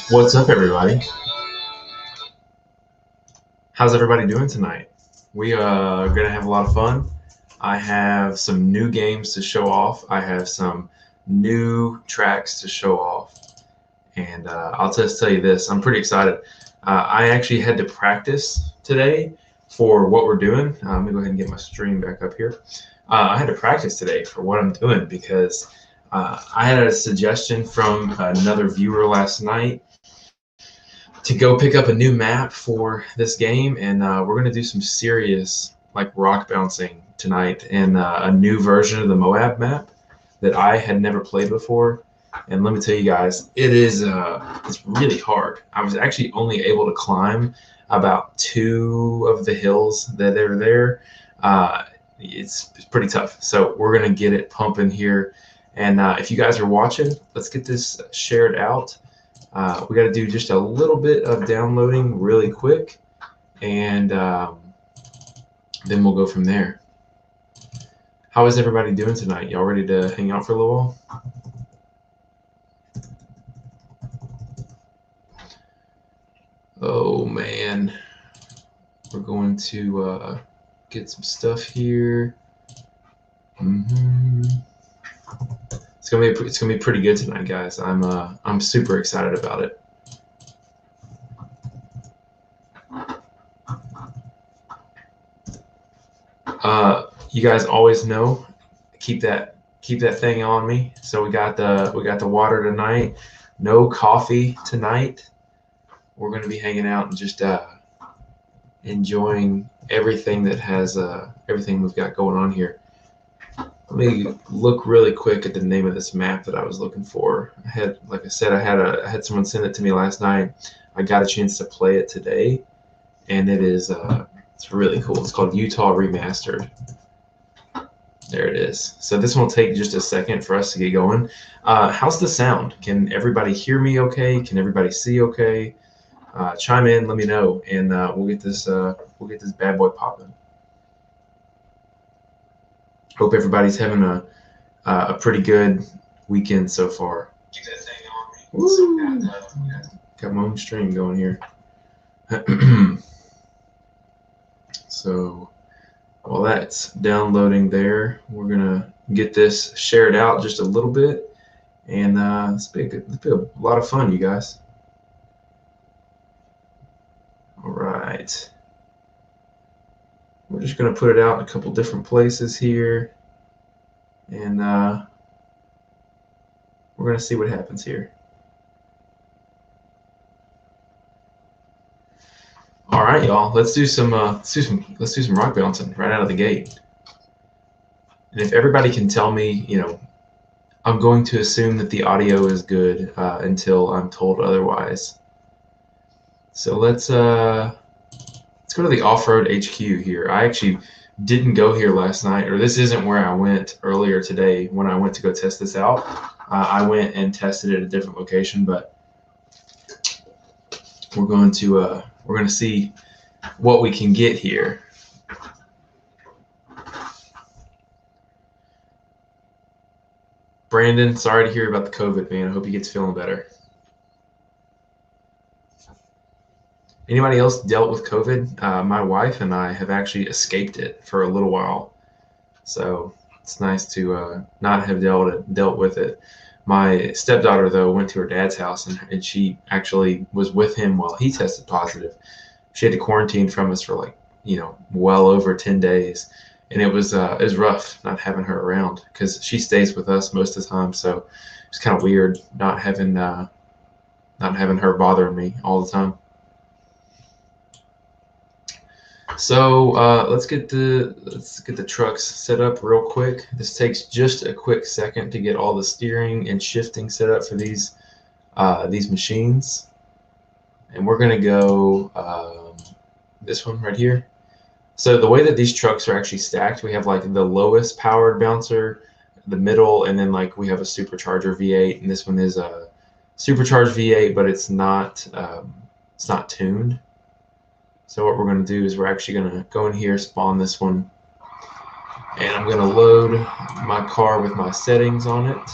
What's up, everybody? How's everybody doing tonight? We are going to have a lot of fun. I have some new games to show off. I have some new tracks to show off. And I'll just tell you this, I'm pretty excited. I actually had to practice today for what we're doing. Let me go ahead and get my stream back up here. I had to practice today for what I'm doing because I had a suggestion from another viewer last night to go pick up a new map for this game, and we're gonna do some serious like rock bouncing tonight in a new version of the Moab map that I had never played before. And let me tell you guys, it's really hard. I was actually only able to climb about two of the hills that are there. It's pretty tough. So we're gonna get it pumping here. And if you guys are watching, let's get this shared out. We got to do just a little bit of downloading really quick, and then we'll go from there. How is everybody doing tonight? Y'all ready to hang out for a little while? Oh man, we're going to get some stuff here. It's gonna be pretty good tonight, guys. I'm super excited about it. You guys always know, keep that thing on me. So we got the water tonight. No coffee tonight. We're going to be hanging out and just enjoying everything that has everything we've got going on here. Let me look really quick at the name of this map that I was looking for. Like I said, I had someone send it to me last night. I got a chance to play it today, and it's really cool. It's called Utah Remastered. There it is. So this one will take just a second for us to get going. How's the sound? Can everybody hear me okay? Can everybody see okay? Chime in, let me know, and we'll get this bad boy popping. Hope everybody's having a pretty good weekend so far. Keep that thing on me. Got my own stream going here. So while that's downloading there, we're gonna get this shared out just a little bit, and it's be a lot of fun, you guys. All right, we're just gonna put it out in a couple different places here, and we're gonna see what happens here. All right, y'all. Let's do some rock bouncing right out of the gate. And if everybody can tell me, I'm going to assume that the audio is good until I'm told otherwise. So let's go to the off-road HQ here. I actually didn't go here last night, or this isn't where I went earlier today when I went to go test this out. I went and tested it at a different location, but we're going to see what we can get here. Brandon, sorry to hear about the COVID, man. I hope he gets feeling better. Anybody else dealt with COVID? My wife and I have actually escaped it for a little while, so it's nice to not have dealt with it. My stepdaughter, though, went to her dad's house, and she actually was with him while he tested positive. She had to quarantine from us for well over 10 days, and it was rough not having her around because she stays with us most of the time. So it's kind of weird not having her bothering me all the time. So let's get the trucks set up real quick. This takes just a quick second to get all the steering and shifting set up for these machines, and we're gonna go this one right here. So the way that these trucks are actually stacked, we have like the lowest powered bouncer, the middle, and then like we have a supercharger V8, and this one is a supercharged V8, but it's not tuned. So what we're going to do is we're actually going to go in here, spawn this one, and I'm going to load my car with my settings on it.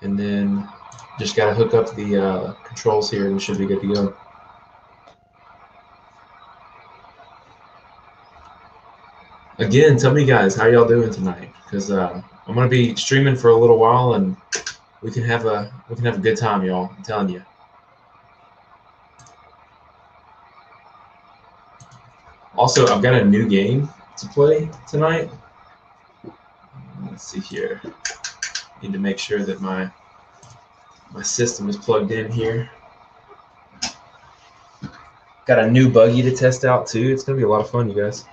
and then just got to hook up the controls here and we should be good to go. Again, tell me guys, how y'all doing tonight? Because I'm gonna be streaming for a little while, and we can have a good time, y'all. I'm telling you. Also, I've got a new game to play tonight. Let's see here. Need to make sure that my system is plugged in here. Got a new buggy to test out too. It's gonna be a lot of fun, you guys.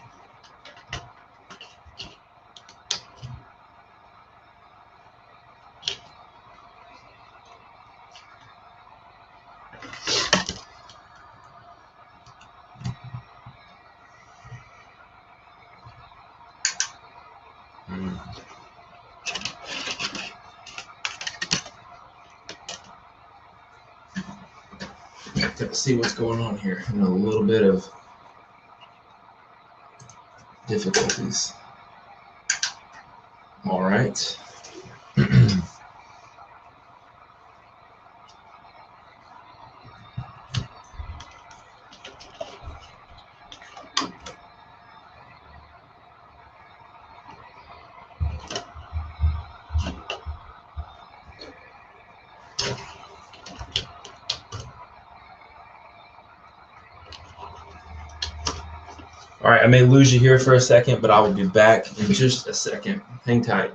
Let's see what's going on here. A little bit of difficulties. All right. All right, I may lose you here for a second, but I will be back in just a second. Hang tight.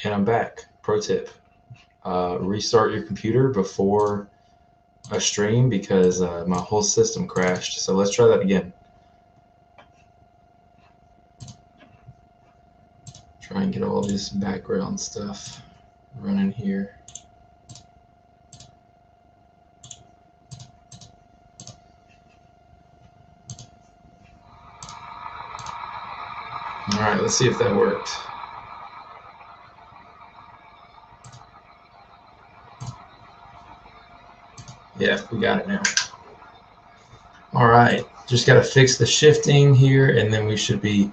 And I'm back. Pro tip: restart your computer before a stream because my whole system crashed. So let's try that again. Try and get all this background stuff running here. All right, let's see if that worked. Yeah, we got it now. All right, just got to fix the shifting here, and then we should be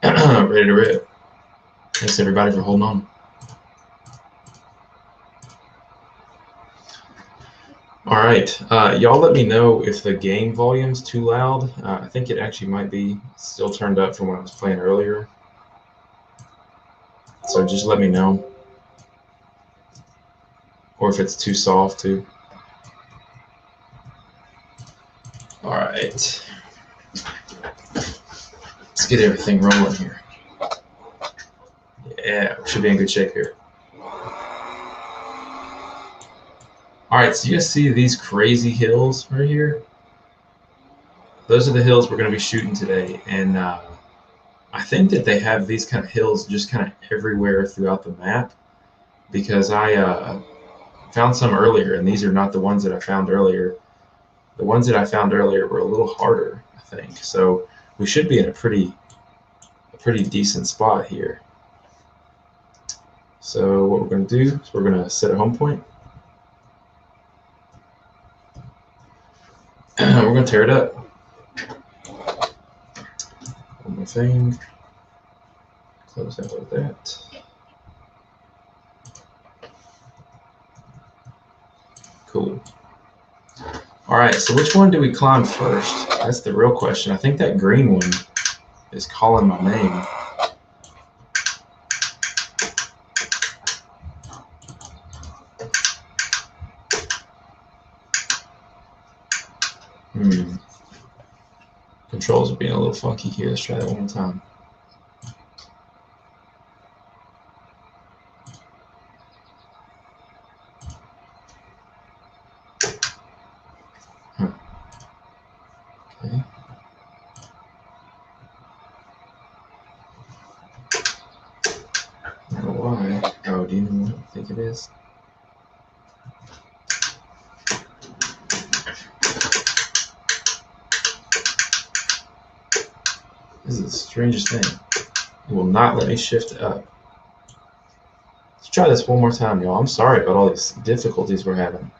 ready to rip. Thanks everybody for holding on. All All right, y'all let me know if the game volume's too loud. I think it actually might be still turned up from when I was playing earlier. So just let me know. Or if it's too soft too. All right. Let's get everything rolling here. Yeah, we should be in good shape here. All right, so you guys see these crazy hills right here? Those are the hills we're going to be shooting today. And I think that they have these kind of hills just kind of everywhere throughout the map, because I found some earlier, and these are not the ones that I found earlier. The ones that I found earlier were a little harder, I think. So we should be in a pretty decent spot here. So what we're going to do is we're going to set a home point. We're going to tear it up. One more thing. Close out like that. Cool. All right, so which one do we climb first? That's the real question. I think that green one is calling my name. Controls are being a little funky here. Let's try that one more time. Huh. Okay. I don't know why. Oh, do you know what I think it is? This is the strangest thing. It will not let me shift up. Let's try this one more time, y'all. I'm sorry about all these difficulties we're having.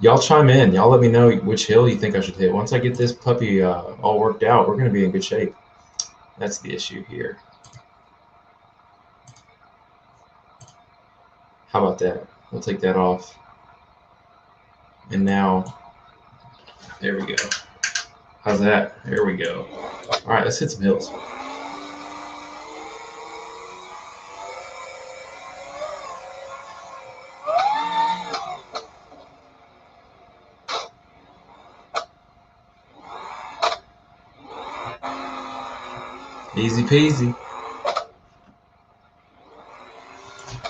Y'all chime in. Y'all let me know which hill you think I should hit. Once I get this puppy all worked out, we're going to be in good shape. That's the issue here. How about that? We'll take that off. And now, there we go. How's that? There we go. All right, let's hit some hills. Easy peasy.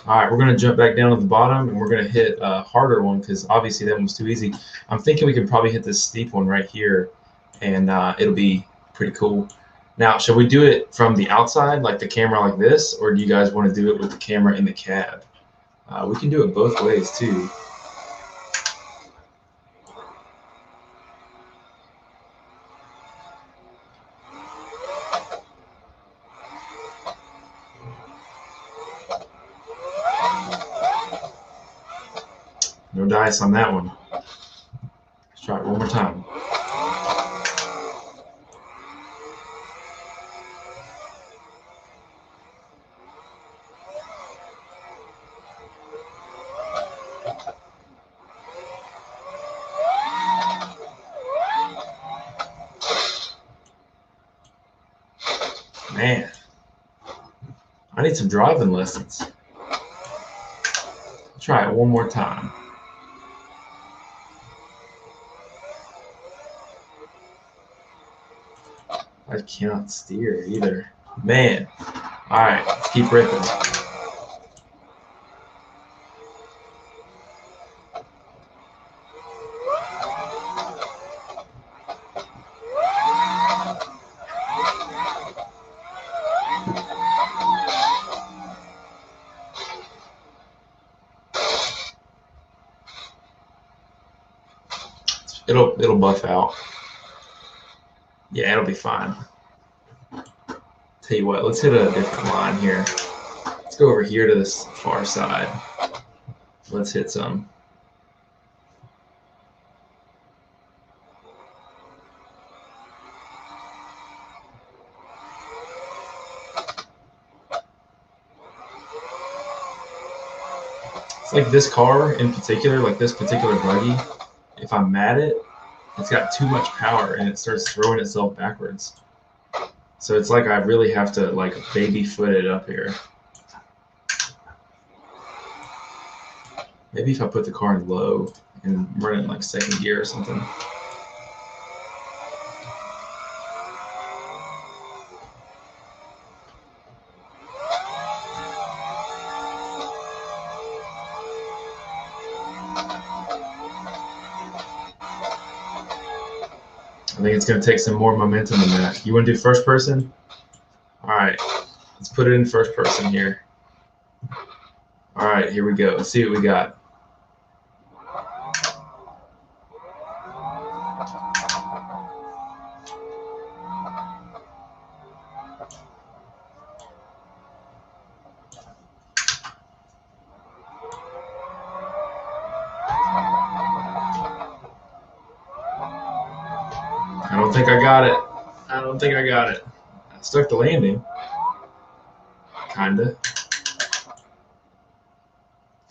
All right, we're going to jump back down to the bottom, and we're going to hit a harder one because obviously that one was too easy. I'm thinking we can probably hit this steep one right here, and it'll be pretty cool. Now, should we do it from the outside, like the camera like this, or do you guys want to do it with the camera in the cab? We can do it both ways, too. No dice on that one. Let's try it one more time. Man, I need some driving lessons. Try it one more time. I cannot steer either. Man. All right, let's keep ripping. It'll buff out. Yeah, it'll be fine. Tell you what, let's hit a different line here. Let's go over here to this far side. Let's hit some. It's like this car in particular, like this particular buggy, if I'm at it, it's got too much power and it starts throwing itself backwards. So it's like I really have to like baby foot it up here. Maybe if I put the car in low and run it in like second gear or something. I think it's going to take some more momentum than that. You want to do first person? All right, let's put it in first person here. All right, here we go. Let's see what we got. I don't think I got it. I don't think I got it. I stuck the landing. Kinda.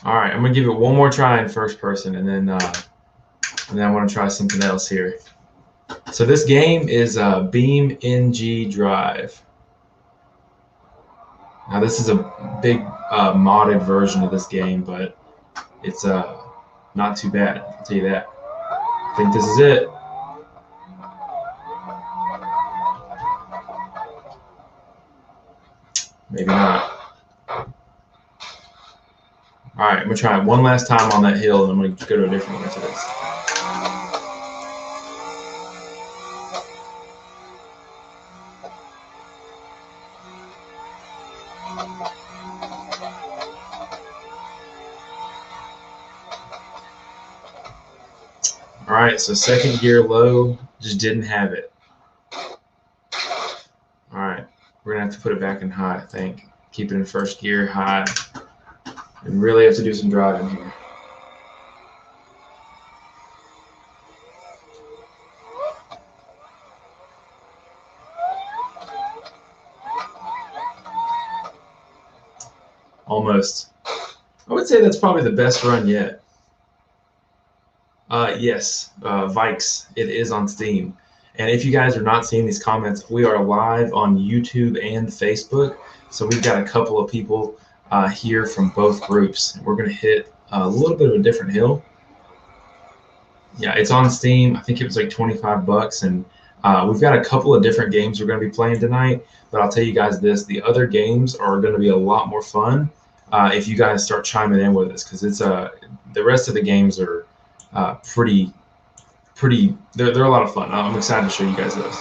All right, I'm gonna give it one more try in first person, and then I want to try something else here. So this game is Beam NG Drive. Now this is a big modded version of this game, but it's not too bad. I'll tell you that. I think this is it. Maybe not. All right, I'm gonna try it one last time on that hill, and I'm gonna go to a different one after this. All right, so second gear low, just didn't have it. All right, we're gonna have to put it back in high, I think. Keep it in first gear, high, and really have to do some driving here. Almost. I would say that's probably the best run yet. Yes, Vikes. It is on Steam. And if you guys are not seeing these comments, we are live on YouTube and Facebook. So we've got a couple of people here from both groups. We're going to hit a little bit of a different hill. Yeah, it's on Steam. I think it was like 25 bucks. And we've got a couple of different games we're going to be playing tonight. But I'll tell you guys this, the other games are going to be a lot more fun if you guys start chiming in with us. Because it's the rest of the games are pretty, they're a lot of fun. I'm excited to show you guys those.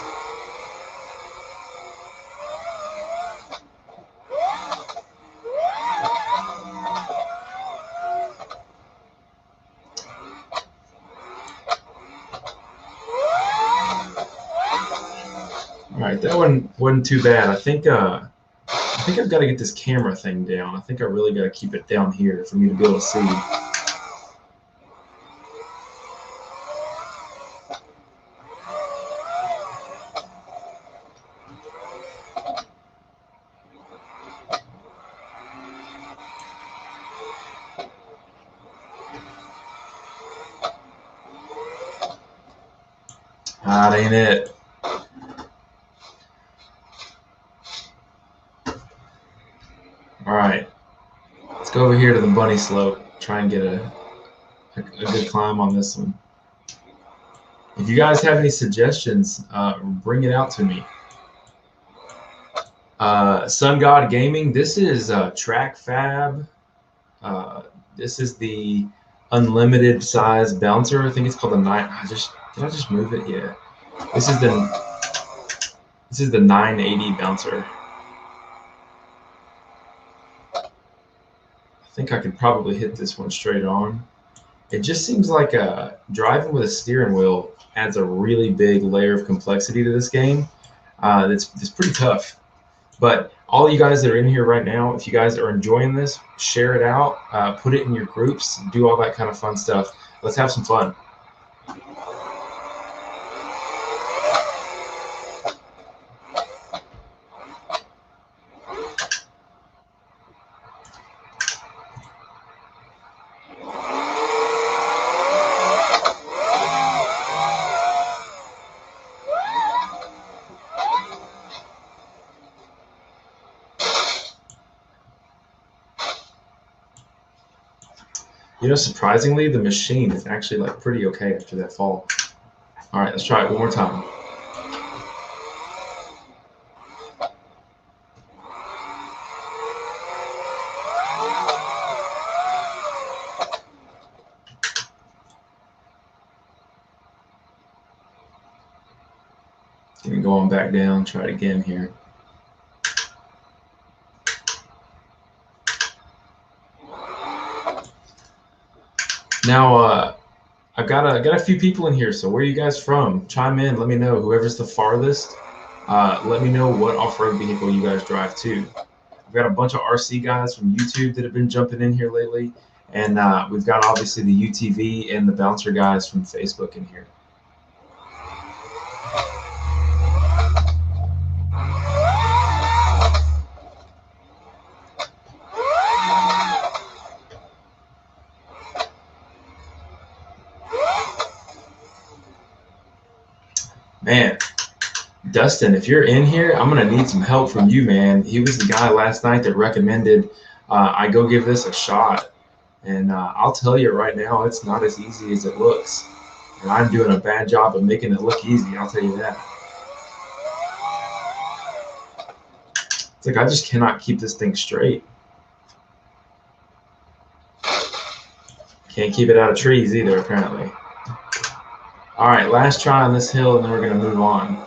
All right, that one wasn't too bad. I think I've got to get this camera thing down. I think I really got to keep it down here for me to be able to see. That ain't it. All right, let's go over here to the bunny slope. Try and get a good climb on this one. If you guys have any suggestions, bring it out to me. Sun God Gaming. This is Track Fab. This is the unlimited size bouncer. I think it's called the did I just move it? Yeah. This is the 980 bouncer. I think I could probably hit this one straight on. It just seems like driving with a steering wheel adds a really big layer of complexity to this game. It's pretty tough. But all you guys that are in here right now, if you guys are enjoying this, share it out, put it in your groups, do all that kind of fun stuff. Let's have some fun. You know, surprisingly, the machine is actually like pretty okay after that fall. All right, let's try it one more time. Gonna go on back down, try it again here. Now, I've got a few people in here, so where are you guys from? Chime in, let me know. Whoever's the farthest, let me know what off-road vehicle you guys drive too. We've got a bunch of RC guys from YouTube that have been jumping in here lately, and we've got obviously the UTV and the bouncer guys from Facebook in here. Man, Dustin, if you're in here, I'm gonna need some help from you, man. He was the guy last night that recommended I go give this a shot, and I'll tell you right now, it's not as easy as it looks, and I'm doing a bad job of making it look easy. I'll tell you that. It's like I just cannot keep this thing straight. Can't keep it out of trees either, apparently. All right, last try on this hill, and then we're gonna move on.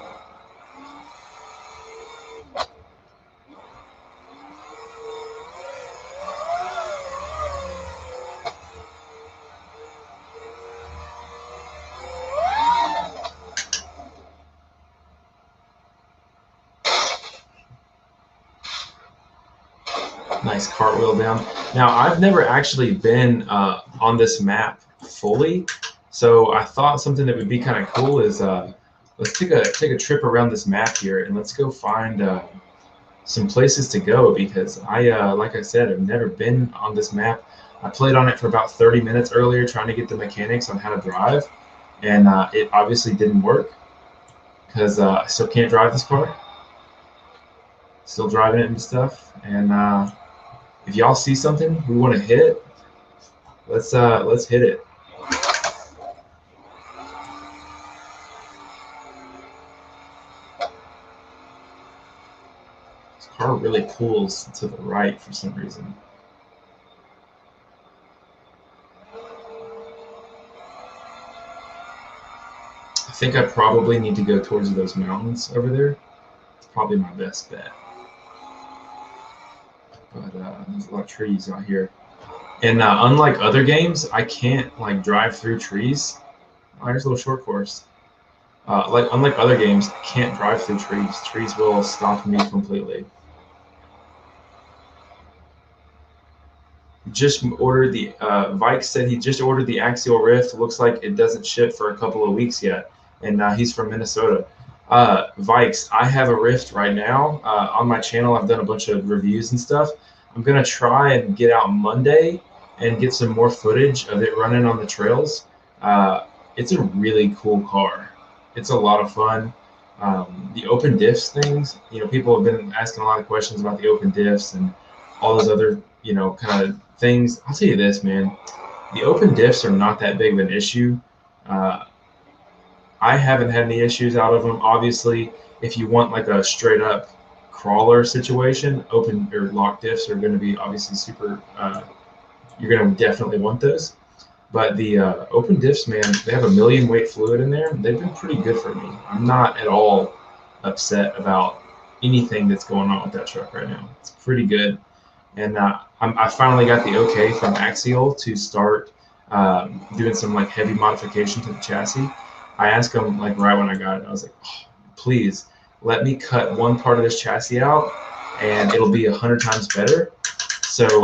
Nice cartwheel down. Now, I've never actually been on this map fully, so I thought something that would be kind of cool is let's take a trip around this map here, and let's go find some places to go, because like I said, I've never been on this map. I played on it for about 30 minutes earlier trying to get the mechanics on how to drive, and it obviously didn't work because I still can't drive this car. Still driving it and stuff, and if y'all see something we want to hit, let's hit it. This car really pulls to the right for some reason. I think I probably need to go towards those mountains over there. It's probably my best bet. But there's a lot of trees out here. And unlike other games, I can't like drive through trees. Oh, here's a little short course. Like unlike other games, I can't drive through trees. Trees will stop me completely. Just ordered the Vike said he just ordered the Axial Rift. Looks like it doesn't ship for a couple of weeks yet, and he's from Minnesota. Vikes, I have a Rift right now on my channel. I've done a bunch of reviews and stuff. I'm gonna try and get out Monday and get some more footage of it running on the trails. It's a really cool car. It's a lot of fun. The open diffs things, you know, people have been asking a lot of questions about the open diffs and all those other, you know, kind of things. I'll tell you this, man, the open diffs are not that big of an issue. I haven't had any issues out of them. Obviously, if you want like a straight up crawler situation, open or lock diffs are going to be obviously super, you're going to definitely want those. But the open diffs, man, they have 1,000,000 weight fluid in there. They've been pretty good for me. I'm not at all upset about anything that's going on with that truck right now. It's pretty good. And I finally got the okay from Axial to start doing some like heavy modification to the chassis. I asked him like right when I got it, I was like, oh, please let me cut one part of this chassis out and it'll be 100 times better. So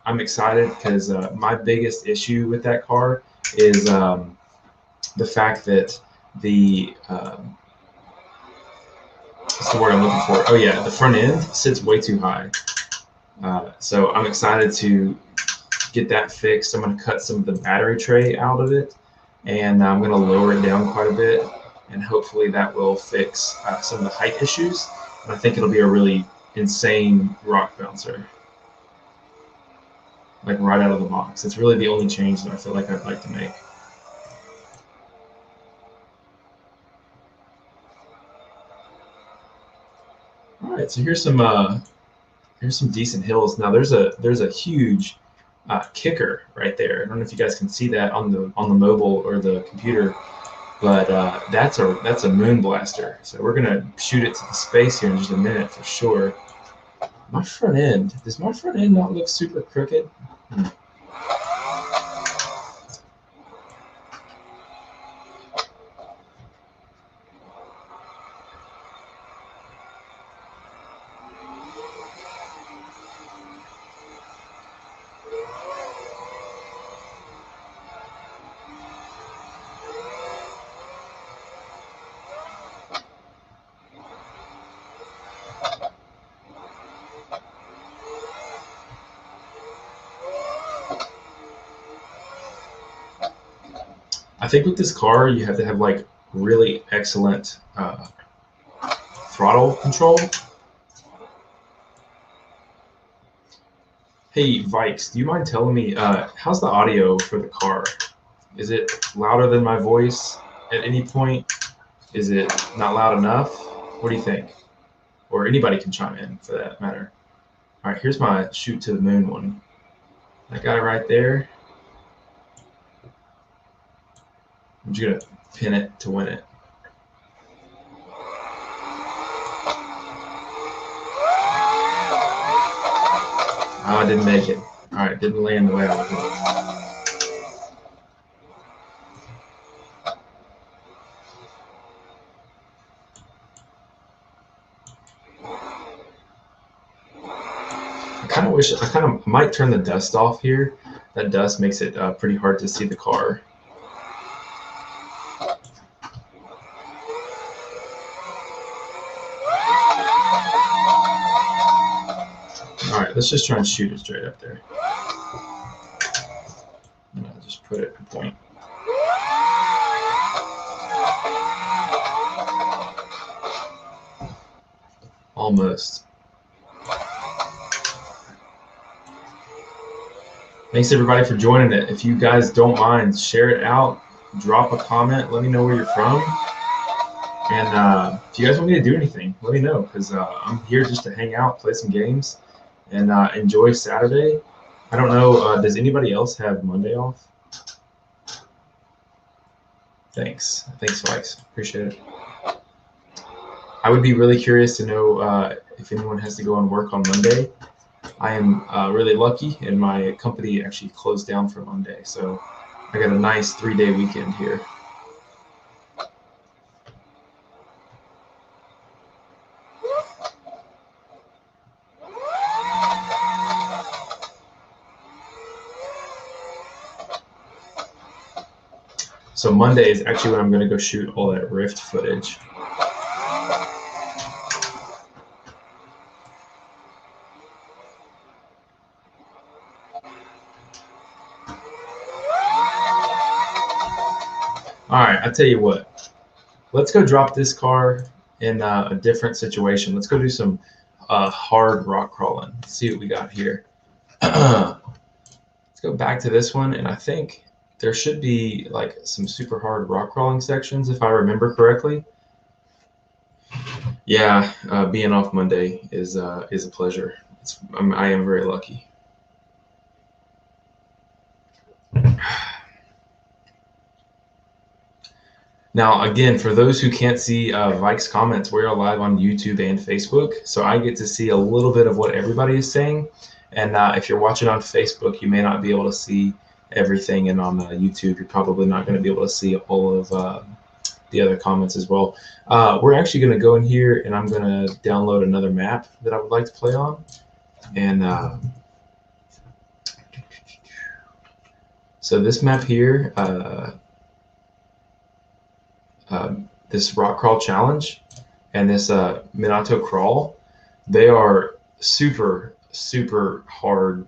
I'm excited because my biggest issue with that car is the fact that the what's the word I'm looking for? Oh yeah, the front end sits way too high. So I'm excited to get that fixed. I'm going to cut some of the battery tray out of it, and I'm going to lower it down quite a bit, and hopefully that will fix some of the height issues. And I think it'll be a really insane rock bouncer. like right out of the box. It's really the only change that I feel like I'd like to make. All right, so here's some decent hills. Now there's a huge kicker right there. I don't know if you guys can see that on the mobile or the computer, but that's a moon blaster. So we're gonna shoot it to the space here in just a minute for sure. My front end, does my front end not look super crooked? I think with this car, you have to have like really excellent throttle control. Hey, Vikes, do you mind telling me how's the audio for the car? Is it louder than my voice at any point? Is it not loud enough? What do you think? Or anybody can chime in for that matter. All right, here's my shoot to the moon one. I got it right there. I'm just gonna pin it to win it. Oh, I didn't make it. All right, didn't land the way I wanted. I kind of might turn the dust off here. That dust makes it pretty hard to see the car. All right, let's just try and shoot it straight up there. And I'll just put it in point. Almost. Thanks everybody for joining it. If you guys don't mind, share it out, drop a comment, let me know where you're from. And if you guys want me to do anything, let me know, because I'm here just to hang out, play some games, and enjoy Saturday. I don't know, does anybody else have Monday off? Thanks, Vikes, appreciate it. I would be really curious to know if anyone has to go and work on Monday. I am really lucky, and my company actually closed down for Monday, so I got a nice 3-day weekend here. So Monday is actually when I'm going to go shoot all that Rift footage. All right, I tell you what. Let's go drop this car in a different situation. Let's go do some hard rock crawling. Let's see what we got here. Let's go back to this one, and I think there should be like some super hard rock crawling sections if I remember correctly. Yeah, being off Monday is a pleasure. I am very lucky. Now, again, for those who can't see Vike's comments, we are live on YouTube and Facebook, so I get to see a little bit of what everybody is saying. And if you're watching on Facebook, you may not be able to see everything, and on YouTube, you're probably not going to be able to see all of the other comments as well. We're actually going to go in here, and I'm going to download another map that I would like to play on. And so this map here, this rock crawl challenge and this Minato crawl, they are super hard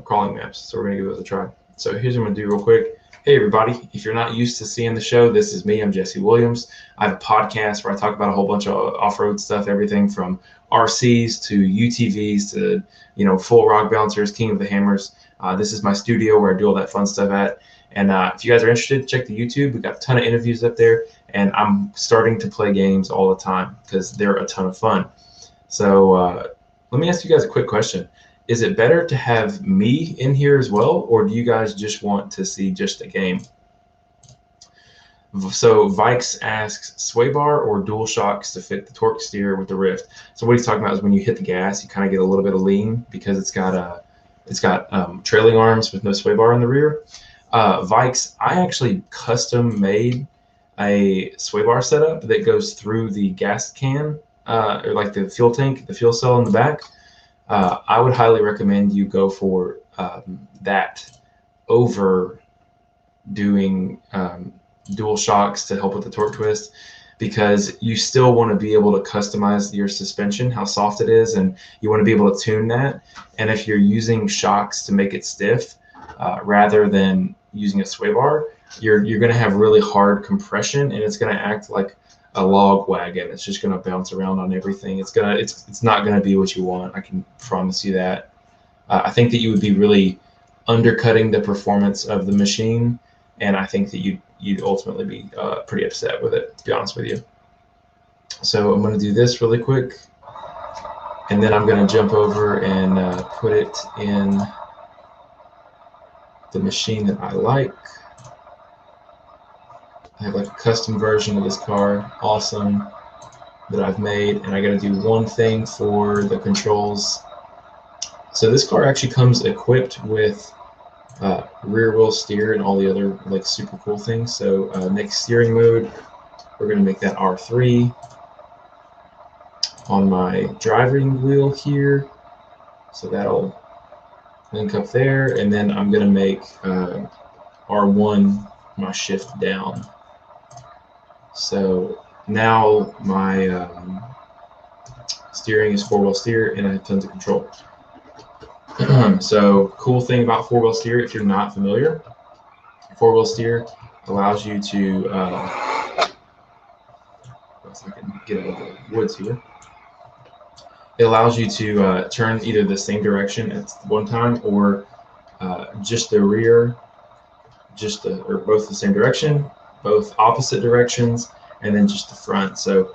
crawling maps, so we're gonna give it a try. So here's what I'm going to do real quick. Hey, everybody. If you're not used to seeing the show, this is me. I'm Jesse Williams. I have a podcast where I talk about a whole bunch of off-road stuff, everything from RCs to UTVs to, full rock bouncers, King of the Hammers. This is my studio where I do all that fun stuff at. And if you guys are interested, check the YouTube. We've got a ton of interviews up there. And I'm starting to play games all the time because they're a ton of fun. So let me ask you guys a quick question. Is it better to have me in here as well, or do you guys just want to see just a game? So Vikes asks, sway bar or dual shocks to fit the torque steer with the Rift? So what he's talking about is when you hit the gas, you kind of get a little bit of lean because it's got trailing arms with no sway bar in the rear. Vikes, I actually custom made a sway bar setup that goes through the gas can, or like the fuel tank, the fuel cell in the back. I would highly recommend you go for that over doing dual shocks to help with the torque twist, because you still want to be able to customize your suspension, how soft it is, and you want to be able to tune that. And if you're using shocks to make it stiff rather than using a sway bar, you're going to have really hard compression, and it's going to act like a log wagon. It's just going to bounce around on everything. It's not going to be what you want. I can promise you that. I think that you would be really undercutting the performance of the machine, and I think that you'd ultimately be pretty upset with it, to be honest with you. So I'm going to do this really quick, and then I'm going to jump over and put it in the machine that I like. I have like a custom version of this car, awesome, that I've made, and I got to do one thing for the controls. So this car actually comes equipped with rear wheel steer and all the other like super cool things. So next steering mode, we're going to make that R3 on my driving wheel here. So that'll link up there, and then I'm going to make R1 my shift down. So now my steering is four-wheel steer, and I have tons of control. So cool thing about four-wheel steer, if you're not familiar, four-wheel steer allows you to, if I can get out of the woods here, it allows you to turn either the same direction at one time, or just the rear, or both the same direction, both opposite directions, and then just the front. So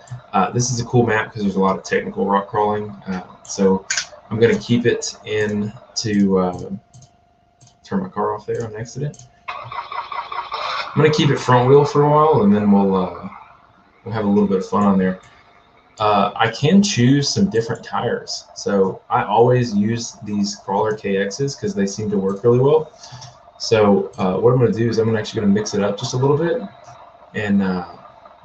this is a cool map because there's a lot of technical rock crawling. So I'm going to keep it in to turn my car off there on accident. I'm going to keep it front wheel for a while, and then we'll have a little bit of fun on there. I can choose some different tires. So I always use these Crawler KXs because they seem to work really well. So what I'm going to do is I'm actually going to mix it up just a little bit, and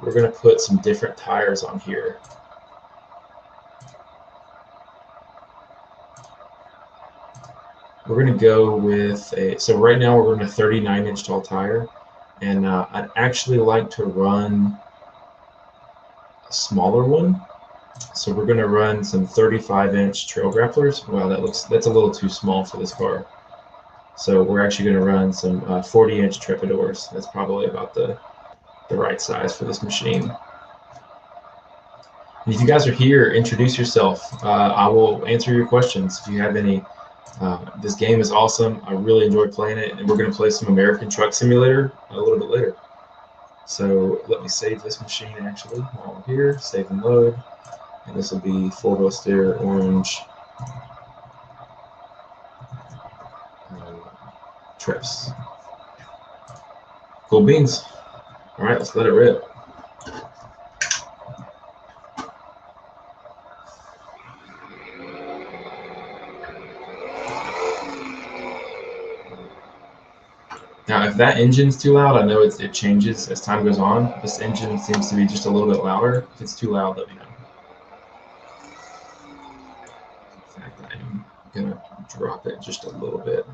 we're going to put some different tires on here. We're going to go with so right now we're running a 39-inch tall tire, and I'd actually like to run a smaller one. So we're going to run some 35-inch trail grapplers. Wow, that's a little too small for this car. So we're actually going to run some 40-inch Trepidors. That's probably about the right size for this machine. And if you guys are here, introduce yourself. I will answer your questions if you have any. This game is awesome. I really enjoy playing it, and we're going to play some American Truck Simulator a little bit later. So let me save this machine actually while we're here. Save and load. And this will be four-wheel steer, orange. Trips. Cool beans. All right, let's let it rip. Now, if that engine's too loud, I know it changes as time goes on. This engine seems to be just a little bit louder. If it's too loud, let me know. In fact, I'm going to drop it just a little bit.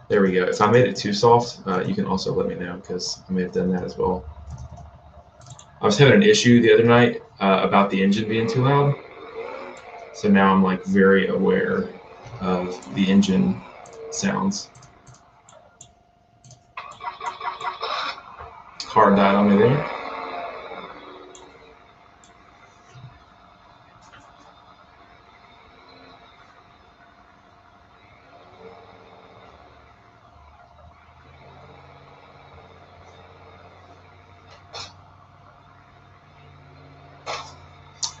There we go. If I made it too soft, you can also let me know, because I may have done that as well. I was having an issue the other night about the engine being too loud. So now I'm like very aware of the engine sounds. Car died on me there.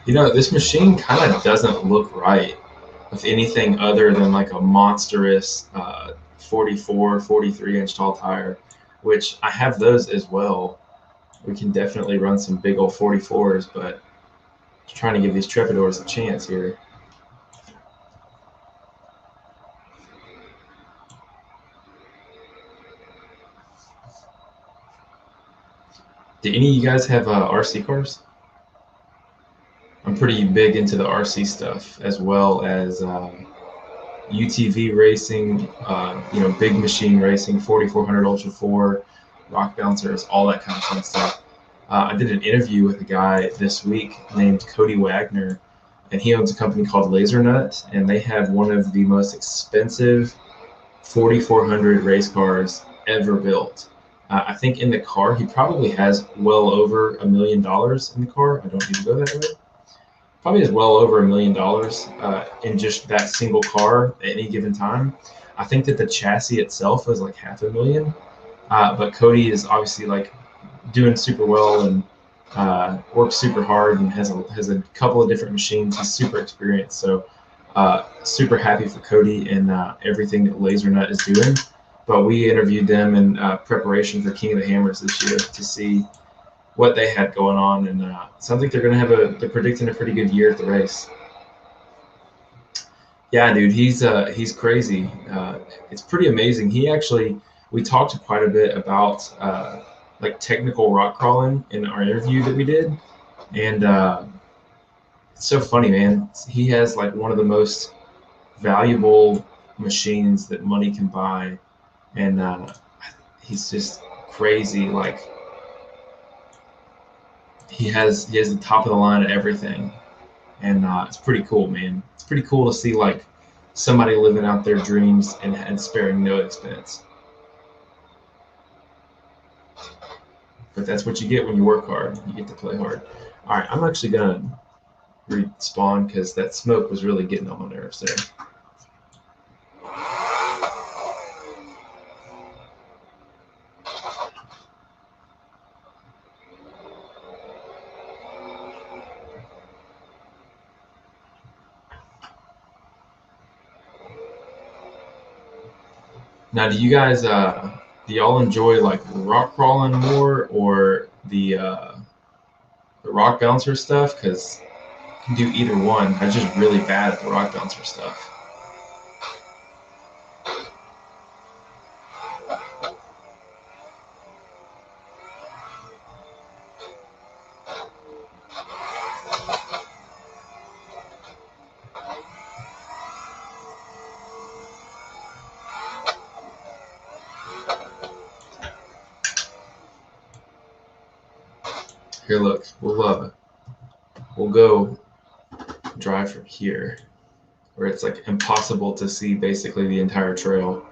You know, this machine kind of doesn't look right with anything other than like a monstrous 44, 43-inch tall tire, which I have those as well. We can definitely run some big old 44s, but just trying to give these Trepidors a chance here. Do any of you guys have RC cars? I'm pretty big into the RC stuff as well as UTV racing, big machine racing, 4400 Ultra 4, rock bouncers, all that kind of fun stuff. I did an interview with a guy this week named Cody Wagner, and he owns a company called Laser Nut, and they have one of the most expensive 4400 race cars ever built. I think in the car, he probably has well over $1 million in the car. I don't need to go that way. Probably has well over $1 million in just that single car at any given time. I think that the chassis itself is like $500,000, but Cody is obviously like doing super well and works super hard and has a couple of different machines. He's super experienced, so super happy for Cody and everything that LaserNut is doing. But we interviewed them in preparation for King of the Hammers this year to see what they had going on, and sounds like they're going to have they're predicting a pretty good year at the race. Yeah, dude, he's crazy. It's pretty amazing. We talked quite a bit about like technical rock crawling in our interview that we did, and it's so funny, man. He has like one of the most valuable machines that money can buy, and he's just crazy. Like he has the top of the line of everything, and it's pretty cool, man. It's pretty cool to see like somebody living out their dreams and sparing no expense. But that's what you get when you work hard. You get to play hard. All right, I'm actually gonna respawn because that smoke was really getting on my nerves there. Now, do you guys do y'all enjoy like rock crawling more or the rock bouncer stuff? Because you can do either one. I'm just really bad at the rock bouncer stuff. Here, look, we'll go drive from here, where it's like impossible to see basically the entire trail.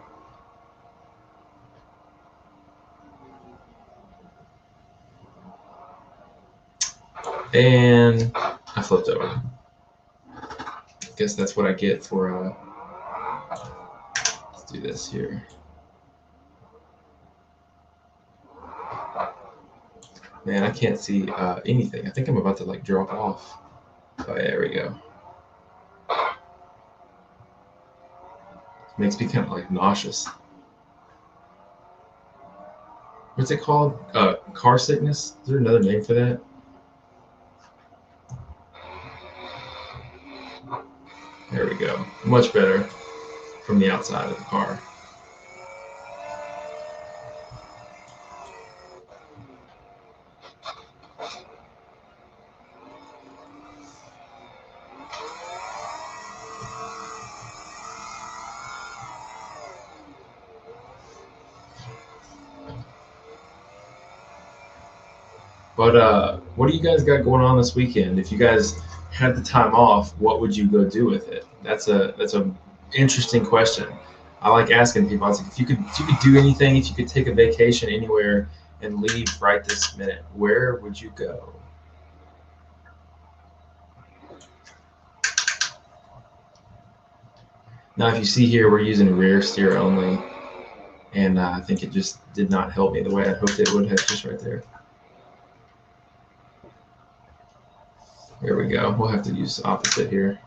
And I flipped over. I guess that's what I get for let's do this here. Man, I can't see anything. I think I'm about to like drop off. Oh, yeah, there we go. Makes me kind of like nauseous. What's it called? Car sickness? Is there another name for that? There we go. Much better from the outside of the car. But what do you guys got going on this weekend? If you guys had the time off, what would you go do with it? That's a interesting question. I like asking people. I was like, if you could do anything, if you could take a vacation anywhere and leave right this minute, where would you go? Now, if you see here, we're using rear steer only, and I think it just did not help me the way I hoped it would have, just right there. There we go. We'll have to use the opposite here.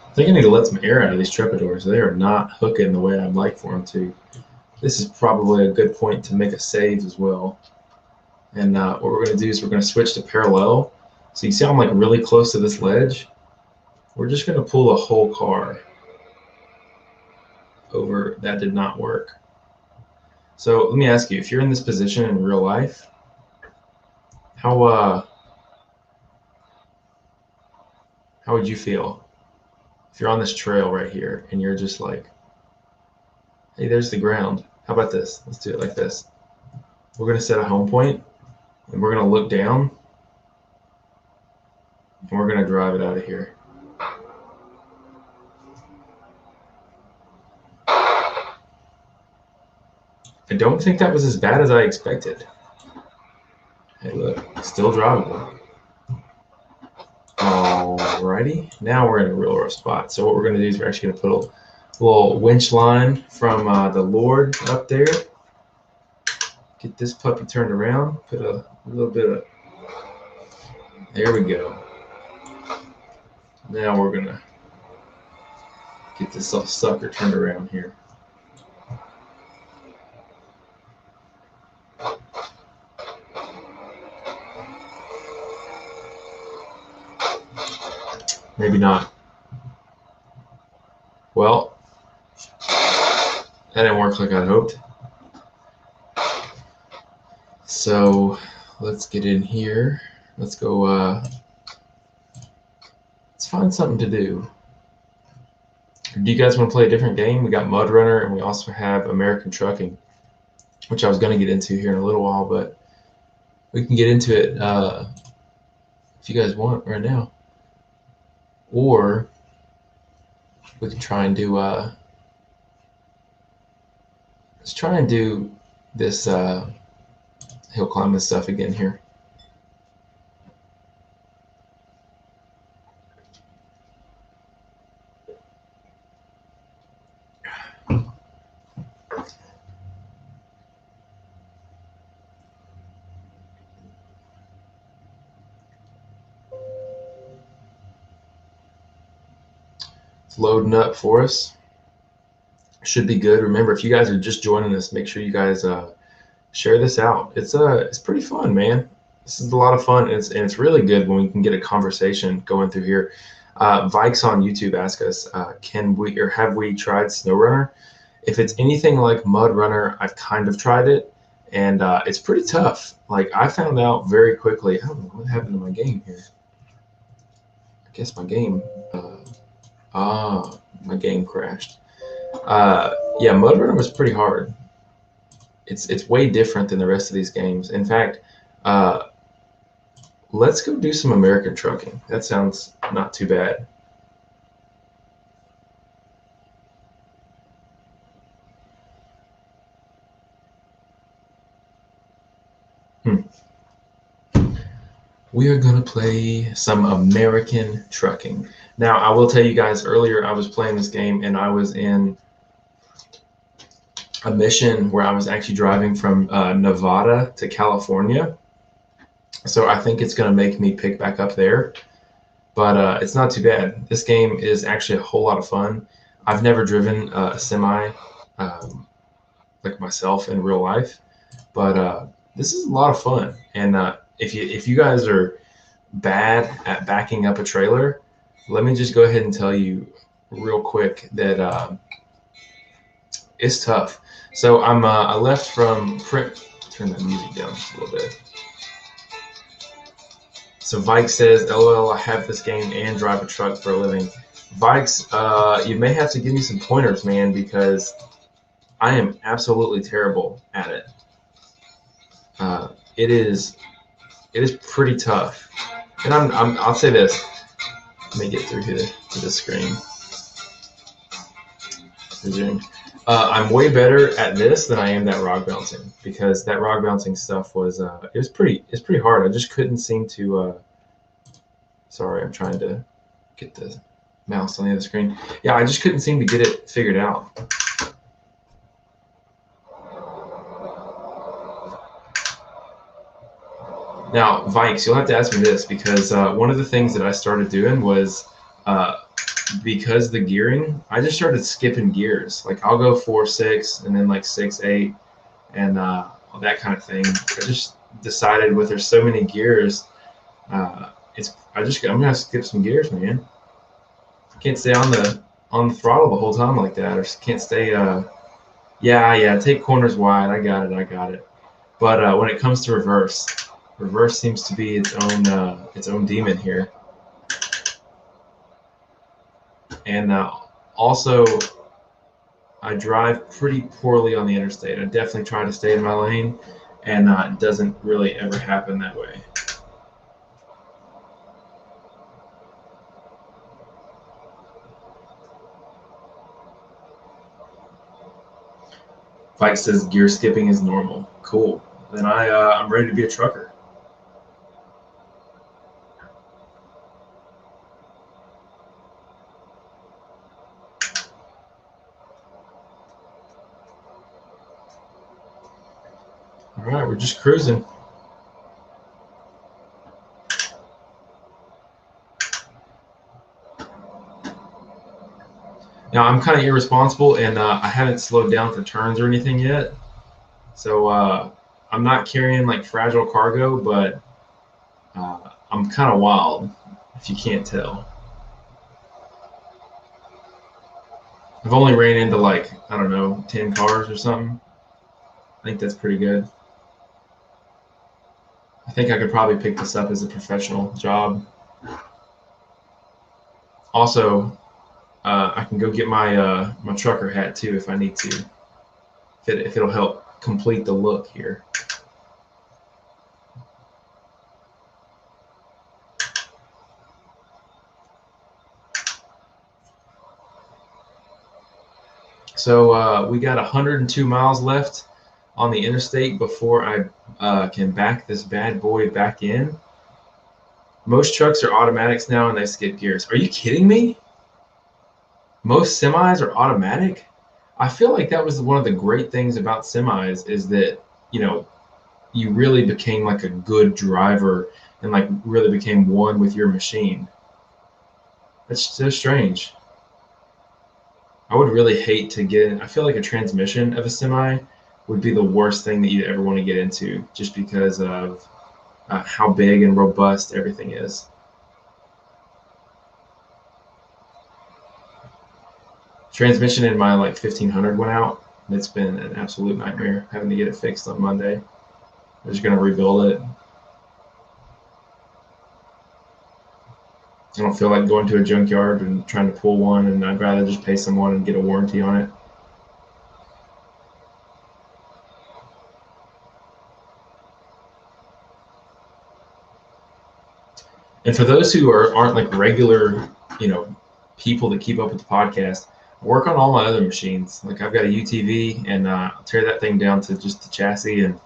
I think I need to let some air out of these trepidors. They are not hooking the way I'd like for them to. This is probably a good point to make a save as well. And what we're going to do is we're going to switch to parallel. So you see I'm like really close to this ledge. We're just going to pull the whole car over. That did not work. So let me ask you, if you're in this position in real life, how would you feel if you're on this trail right here and you're just like, hey, there's the ground. How about this? Let's do it like this. We're going to set a home point, and we're going to look down, and we're going to drive it out of here. I don't think that was as bad as I expected. Hey, look, still drivable. Alrighty, now we're in a real rough spot. So what we're going to do is we're actually going to put a little winch line from the Lord up there. Get this puppy turned around. Put a little bit of. There we go. Now we're going to get this little sucker turned around here. Maybe not. Well, that didn't work like I'd hoped. So let's get in here. Let's go. Let's find something to do. Do you guys want to play a different game? We got MudRunner, and we also have American Trucking, which I was going to get into here in a little while, but we can get into it if you guys want right now. Or we can try and do let's try and do this hill climbing stuff again here. It's loading up for us. Should be good. Remember, if you guys are just joining us, make sure you guys share this out. It's pretty fun, man. This is a lot of fun, and it's really good when we can get a conversation going through here. Vikes on YouTube ask us, can we or have we tried SnowRunner? If it's anything like MudRunner, I've kind of tried it, and it's pretty tough. Like I found out very quickly. I don't know what happened to my game here. I guess my game. My game crashed. Yeah, MudRunner was pretty hard. It's way different than the rest of these games. In fact, let's go do some American Trucking. That sounds not too bad. We are gonna play some American Trucking. Now, I will tell you guys, earlier I was playing this game and I was in a mission where I was actually driving from Nevada to California. So I think it's going to make me pick back up there. But it's not too bad. This game is actually a whole lot of fun. I've never driven a semi like myself in real life. But this is a lot of fun. And if you guys are bad at backing up a trailer, let me just go ahead and tell you real quick that it's tough. So I left from print. Turn that music down just a little bit. So Vike says, "LOL, I have this game and drive a truck for a living." Vikes, you may have to give me some pointers, man, because I am absolutely terrible at it. Uh, it is pretty tough, and I'll say this. Let me get through here to the screen. Resume. I'm way better at this than I am that rock bouncing, because that rock bouncing stuff was it's pretty hard. I just couldn't seem to. Sorry, I'm trying to get the mouse on the other screen. Yeah, I just couldn't seem to get it figured out. Now, Vikes, you'll have to ask me this, because one of the things that I started doing was because the gearing, I just started skipping gears. Like I'll go 4-6 and then like 6-8 and that kind of thing. I just decided with there's so many gears, I'm gonna skip some gears, man. I can't stay on the throttle the whole time like that, or can't stay. Yeah, take corners wide. I got it. But when it comes to reverse seems to be its own demon here. And also, I drive pretty poorly on the interstate. I definitely try to stay in my lane, and it doesn't really ever happen that way. Fike says gear skipping is normal. Cool. Then I'm ready to be a trucker. All right, we're just cruising. Now I'm kind of irresponsible, and I haven't slowed down for turns or anything yet. So I'm not carrying like fragile cargo, but I'm kind of wild, if you can't tell. I've only ran into like, I don't know, 10 cars or something. I think that's pretty good. I think I could probably pick this up as a professional job. Also, I can go get my trucker hat too if I need to, if it'll help complete the look here. So we got 102 miles left on the interstate before I can back this bad boy back in. Most trucks are automatics now and they skip gears. Are you kidding me? Most semis are automatic? I feel like that was one of the great things about semis is that, you really became like a good driver and like really became one with your machine. That's so strange. I would really hate to get in. I feel like a transmission of a semi would be the worst thing that you'd ever want to get into just because of how big and robust everything is. Transmission in my like 1500 went out. It's been an absolute nightmare having to get it fixed on Monday. We're just going to rebuild it. I don't feel like going to a junkyard and trying to pull one, and I'd rather just pay someone and get a warranty on it. And for those who aren't like regular, people that keep up with the podcast, I work on all my other machines. Like I've got a UTV, and tear that thing down to just the chassis, and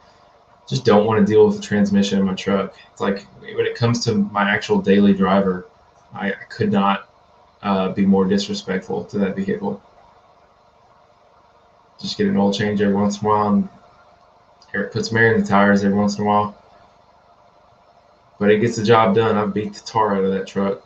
just don't want to deal with the transmission in my truck. It's like when it comes to my actual daily driver, I could not be more disrespectful to that vehicle. Just get an oil change every once in a while, and put some air in the tires every once in a while. But it gets the job done. I've beat the tar out of that truck.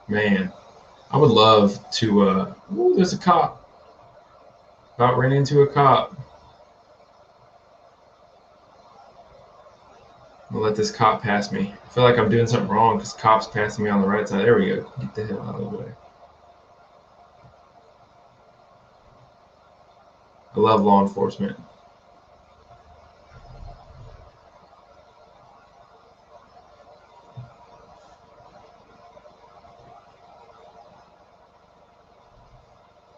Man, I would love to. Ooh, there's a cop. About ran into a cop. I'm gonna let this cop pass me. I feel like I'm doing something wrong because cops passing me on the right side. There we go. Get the hell out of the way. I love law enforcement.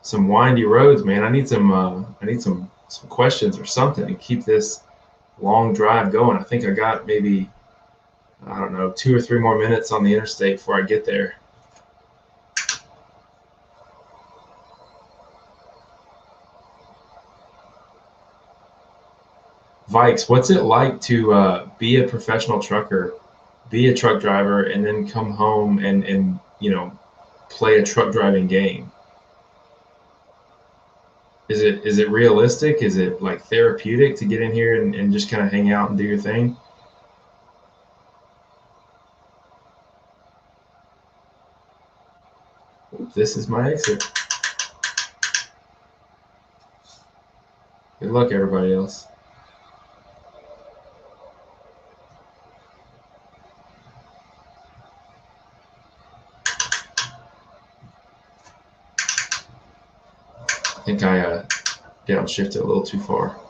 Some windy roads, man. I need some. I need some questions or something to keep this long drive going. I think I got maybe, I don't know, 2 or 3 more minutes on the interstate before I get there. Vikes, what's it like to be a professional trucker, be a truck driver, and then come home and play a truck driving game? Is it realistic? Is it like therapeutic to get in here and just kind of hang out and do your thing? This is my exit. Good luck, everybody else. I think I downshifted a little too far.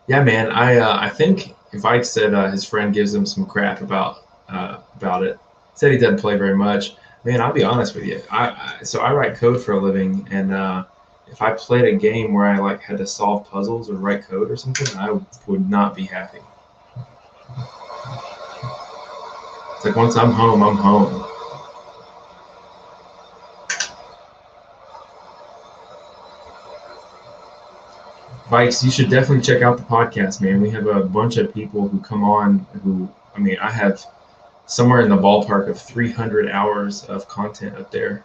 Yeah, man. I think if Ike said his friend gives him some crap about it, said he doesn't play very much. Man, I'll be honest with you. So I write code for a living, and if I played a game where I like had to solve puzzles or write code or something, I would not be happy. It's like once I'm home, I'm home. Vikes, you should definitely check out the podcast, man. We have a bunch of people who come on who, I mean, I have somewhere in the ballpark of 300 hours of content up there.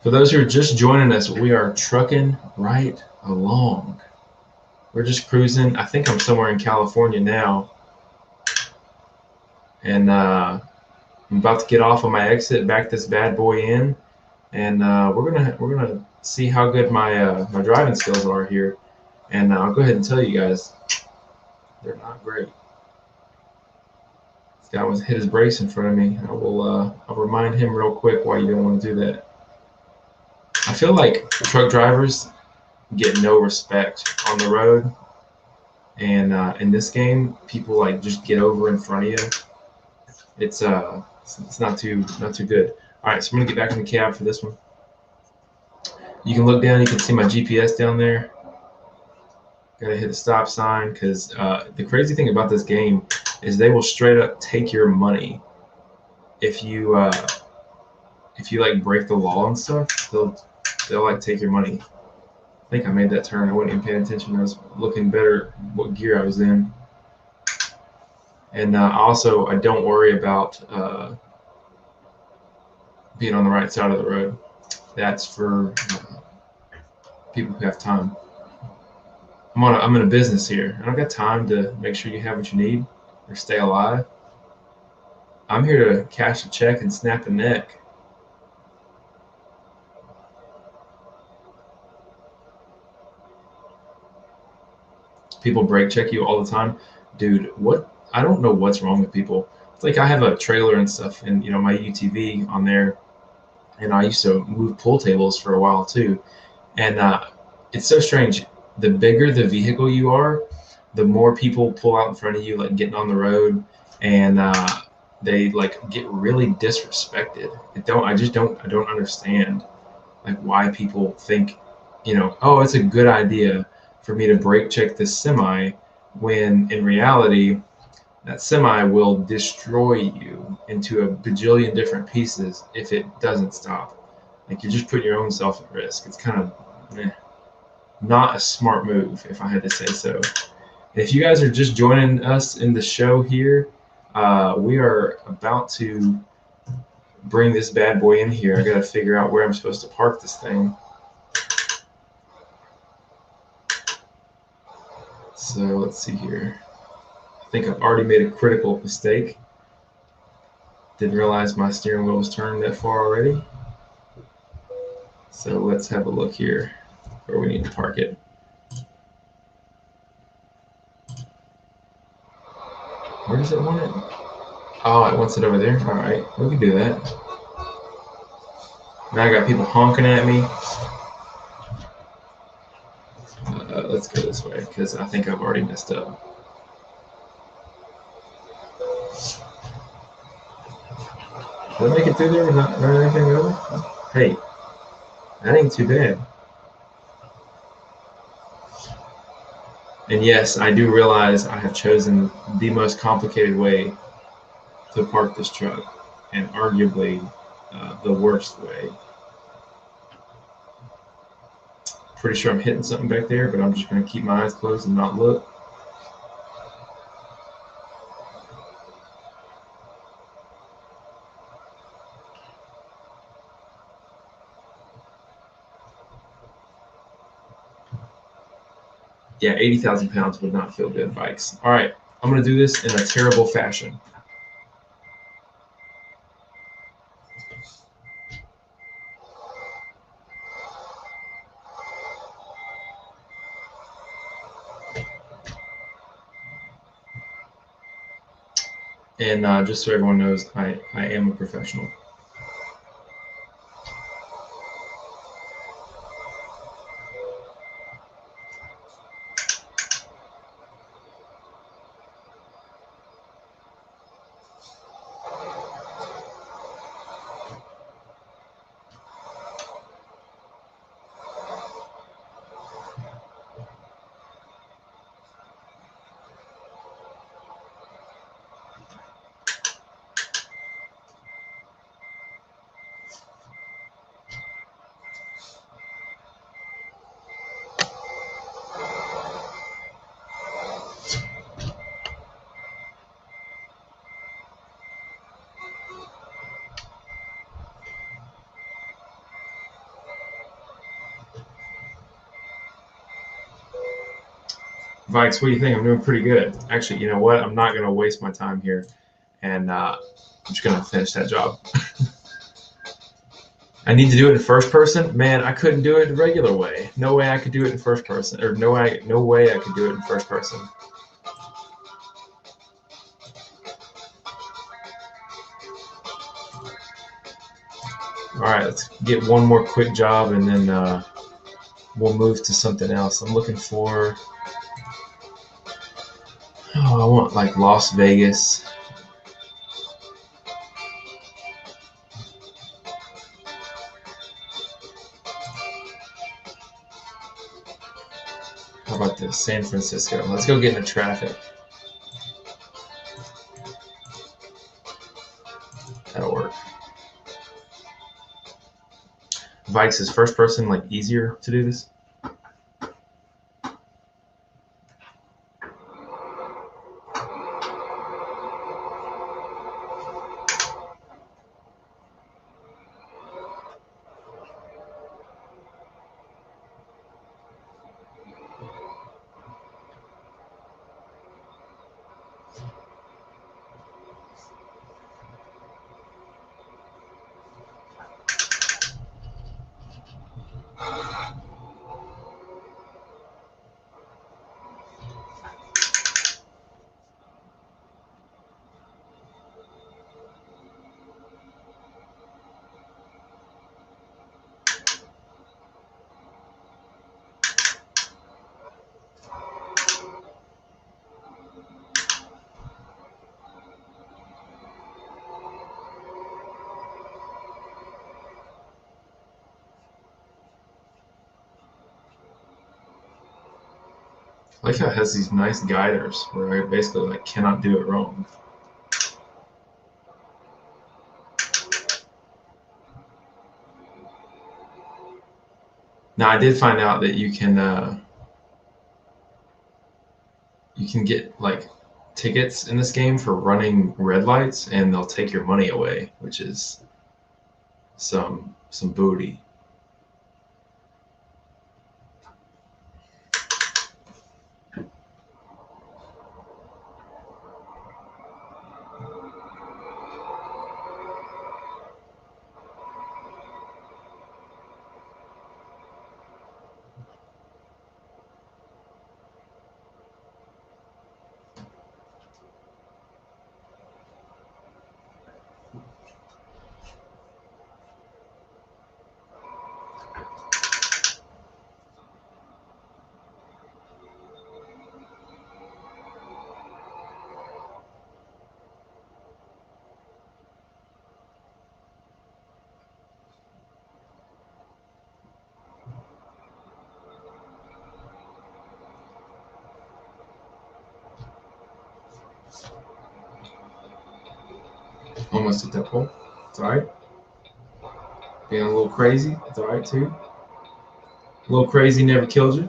For those who are just joining us, we are trucking right along. We're just cruising. I think I'm somewhere in California now. And I'm about to get off on my exit, back this bad boy in. And we're gonna see how good my driving skills are here. And I'll go ahead and tell you guys, they're not great. This guy was hit his brakes in front of me. I'll remind him real quick why you don't want to do that. I feel like truck drivers get no respect on the road, and in this game, people like just get over in front of you. It's not too good. All right, so I'm gonna get back in the cab for this one. You can look down. You can see my GPS down there. Gotta hit the stop sign because the crazy thing about this game is they will straight up take your money if you like break the law and stuff. They'll like take your money. I think I made that turn. I wasn't even paying attention. I was looking better what gear I was in. And also, I don't worry about being on the right side of the road. That's for people who have time. I'm in a business here. I don't got time to make sure you have what you need or stay alive. I'm here to cash a check and snap a neck. People brake check you all the time. Dude, what? I don't know what's wrong with people. It's like I have a trailer and stuff and my UTV on there, and I used to move pool tables for a while too. And it's so strange. The bigger the vehicle you are, the more people pull out in front of you, like getting on the road, and they like get really disrespected. I don't understand like why people think, oh, it's a good idea for me to brake check this semi, when in reality, that semi will destroy you into a bajillion different pieces if it doesn't stop. Like, you're just putting your own self at risk. It's kind of not a smart move, if I had to say so. If you guys are just joining us in the show here, we are about to bring this bad boy in here. I got to figure out where I'm supposed to park this thing. So let's see here. I think I've already made a critical mistake. Didn't realize my steering wheel was turned that far already. So let's have a look here where we need to park it. Where does it want it? Oh, it wants it over there. All right, we can do that. Now I got people honking at me. Let's go this way because I think I've already messed up. Did I make it through there without running anything over? Hey, that ain't too bad. And yes, I do realize I have chosen the most complicated way to park this truck, and arguably the worst way. Pretty sure I'm hitting something back there, but I'm just going to keep my eyes closed and not look. Yeah, 80,000 pounds would not feel good, bikes. All right, I'm going to do this in a terrible fashion. And just so everyone knows, I am a professional. Vikes, what do you think? I'm doing pretty good. Actually, you know what? I'm not going to waste my time here, and I'm just going to finish that job. I need to do it in first person. Man, I couldn't do it the regular way. No way I could do it in first person, or no way I could do it in first person. All right, let's get one more quick job, and then we'll move to something else. I'm looking for. Oh, I want like Las Vegas. How about this? San Francisco. Let's go get in the traffic. That'll work. Vikes, is first person like easier to do this? I like how it has these nice guiders where I basically like cannot do it wrong. Now, I did find out that you can get like tickets in this game for running red lights, and they'll take your money away, which is some booty. Almost hit that pole. It's all right. Being a little crazy. It's all right too. A little crazy never killed you.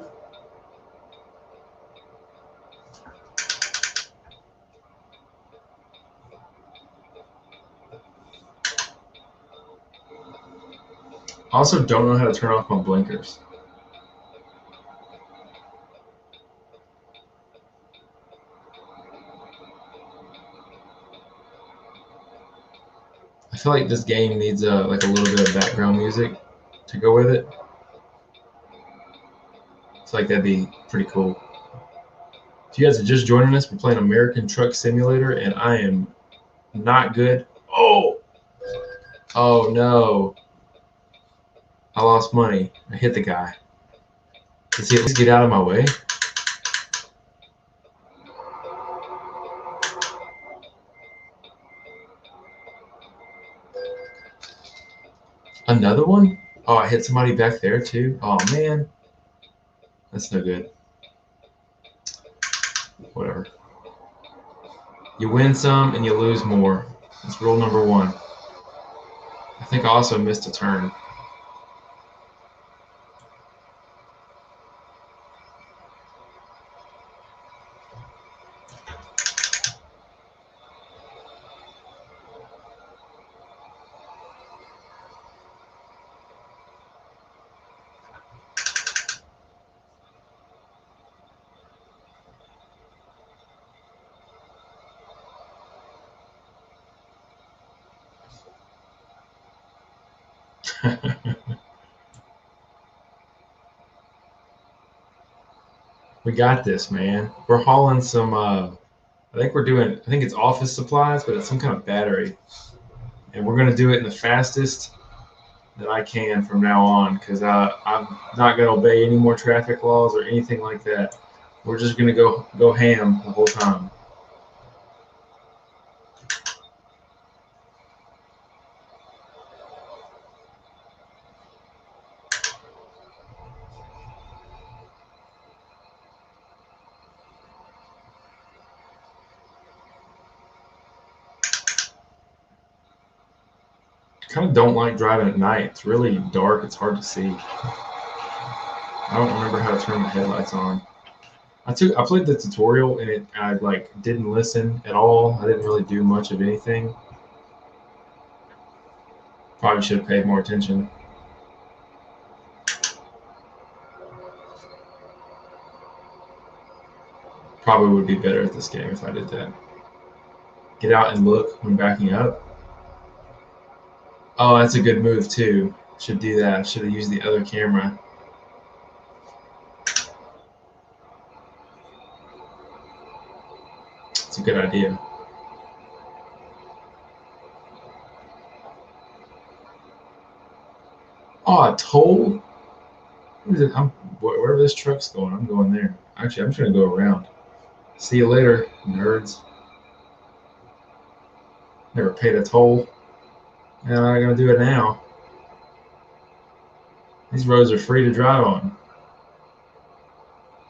Also, don't know how to turn off my blinkers. I feel like this game needs like a little bit of background music to go with it. It's like that'd be pretty cool. If you guys are just joining us, we're playing American Truck Simulator, and I am not good. Oh no! I lost money. I hit the guy. Does he at least get out of my way? Another one? Oh, I hit somebody back there too. Oh man, that's no good. Whatever. You win some and you lose more. That's rule number one. I think I also missed a turn. We got this, man. We're hauling some, I think it's office supplies, but it's some kind of battery. And we're going to do it in the fastest that I can from now on, because I'm not going to obey any more traffic laws or anything like that. We're just going to go ham the whole time. Kind of don't like driving at night. It's really dark. It's hard to see. I don't remember how to turn the headlights on. I played the tutorial and I like didn't listen at all. I didn't really do much of anything. Probably should have paid more attention. Probably would be better at this game if I did that. Get out and look when backing up. Oh, that's a good move too. Should do that. Should have used the other camera. It's a good idea. Oh, a toll? What is it? Wherever this truck's going, I'm going there. Actually, I'm just going to go around. See you later, nerds. Never paid a toll. And I'm going to do it now. These roads are free to drive on.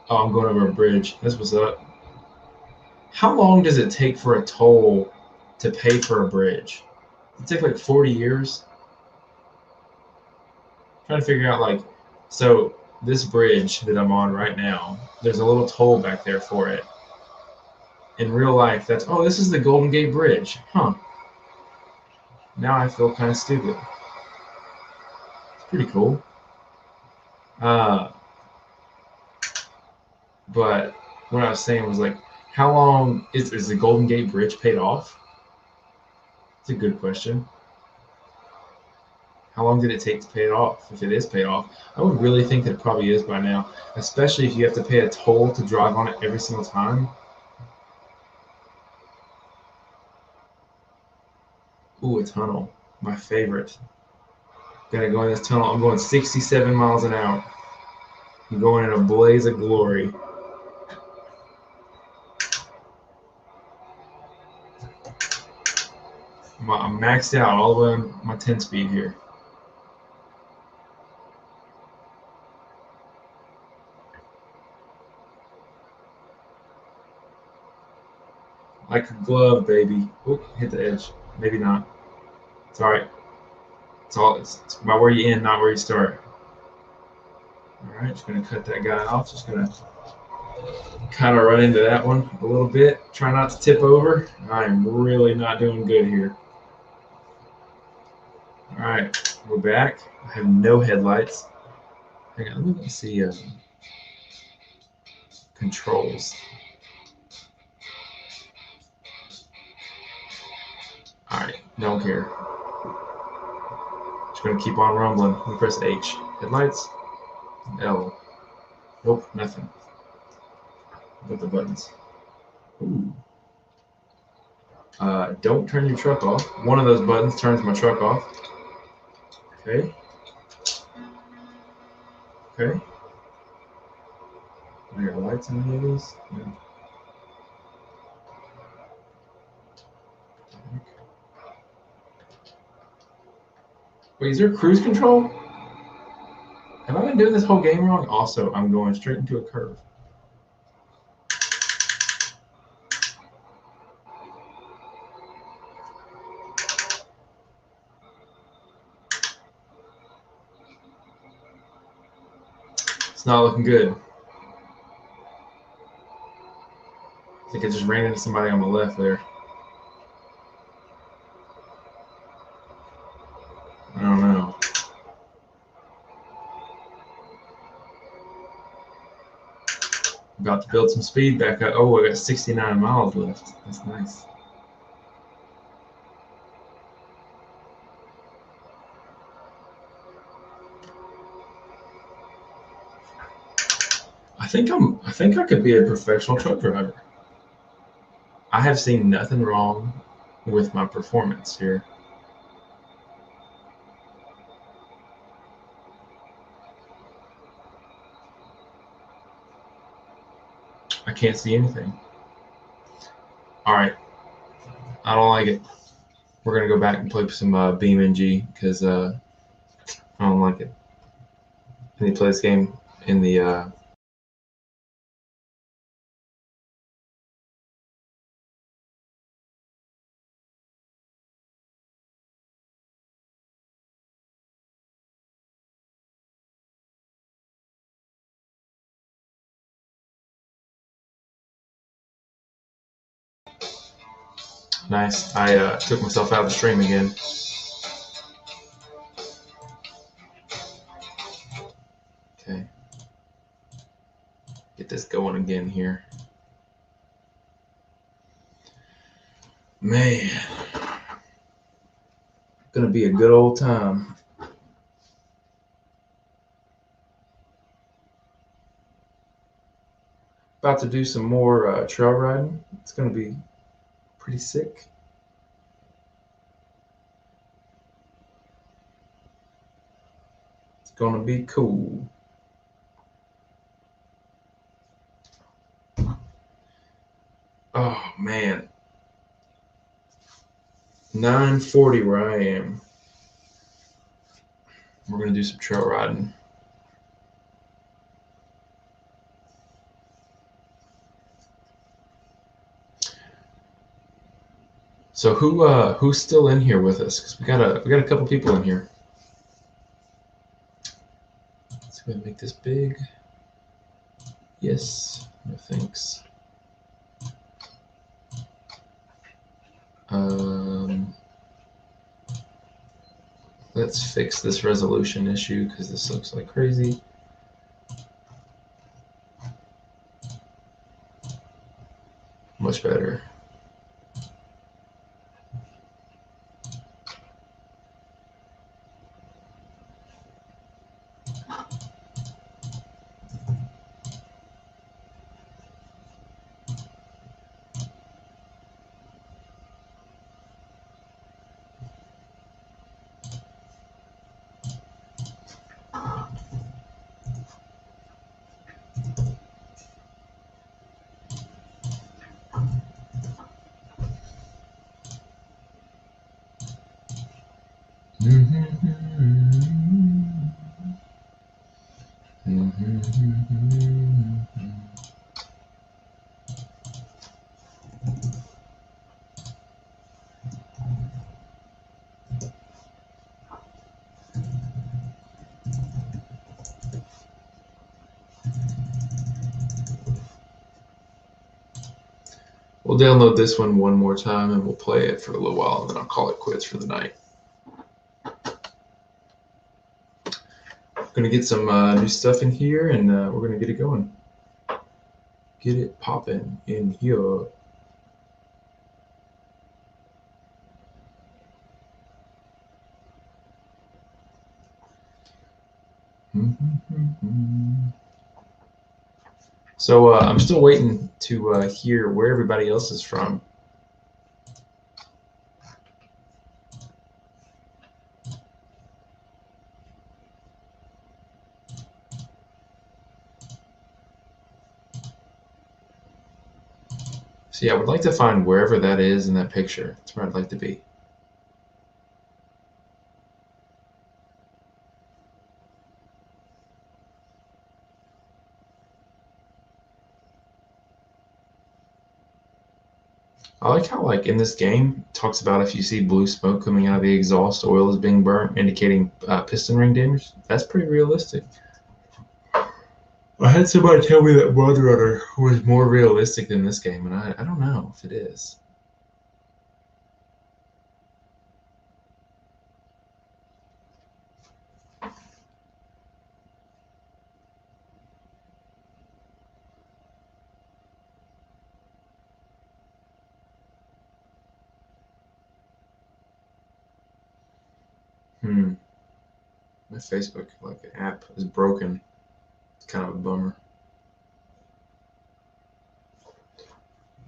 Oh, I'm going over a bridge. That's what's up. How long does it take for a toll to pay for a bridge? It take like 40 years? I'm trying to figure out, like, So this bridge that I'm on right now, there's a little toll back there for it. In real life, oh, this is the Golden Gate Bridge. Huh. Now I feel kind of stupid. It's pretty cool. But what I was saying was like, how long is the Golden Gate Bridge paid off? It's a good question. How long did it take to pay it off? If it is paid off, I would really think that it probably is by now, especially if you have to pay a toll to drive on it every single time. Ooh, a tunnel. My favorite. Gotta go in this tunnel. I'm going 67 miles an hour. I'm going in a blaze of glory. I'm maxed out all the way on my 10 speed here. Like a glove, baby. Oop, hit the edge. Maybe not. It's all right. It's about where you end, not where you start. All right, just gonna cut that guy off. Just gonna kind of run into that one a little bit. Try not to tip over. I'm really not doing good here. All right, we're back. I have no headlights. Hang on, let me see controls. All right, don't care. Just gonna keep on rumbling. Let me press H. Headlights. L. Nope, nothing. With the buttons. Ooh. Don't turn your truck off. One of those buttons turns my truck off. Okay. Okay. Are there lights in any of these? No. Wait, is there cruise control? Have I been doing this whole game wrong? Also, I'm going straight into a curve. It's not looking good. I think I just ran into somebody on the left there. I don't know. About to build some speed back up. Oh, I got 69 miles left. That's nice. I think I could be a professional truck driver. I have seen nothing wrong with my performance here. I can't see anything. All right. I don't like it. We're going to go back and play some BeamNG because I don't like it. Can you play this game in the... Nice. I took myself out of the stream again. Okay. Get this going again here. Man. Gonna be a good old time. About to do some more trail riding. It's gonna be pretty sick. It's gonna be cool. Oh man. 9:40 where I am. We're gonna do some trail riding. So who's still in here with us? Because we got a couple people in here. Let's go ahead and make this big. Yes, no thanks. Let's fix this resolution issue because this looks like crazy. Much better. We'll download this one more time and we'll play it for a little while and then I'll call it quits for the night. Gonna get some new stuff in here and we're gonna get it going. Get it popping in here. So I'm still waiting to hear where everybody else is from. So yeah, I would like to find wherever that is in that picture. That's where I'd like to be. I like how, like, in this game, it talks about if you see blue smoke coming out of the exhaust, oil is being burnt, indicating piston ring damage. That's pretty realistic. I had somebody tell me that MudRunner was more realistic than this game, and I don't know if it is. My Facebook app is broken. It's kind of a bummer.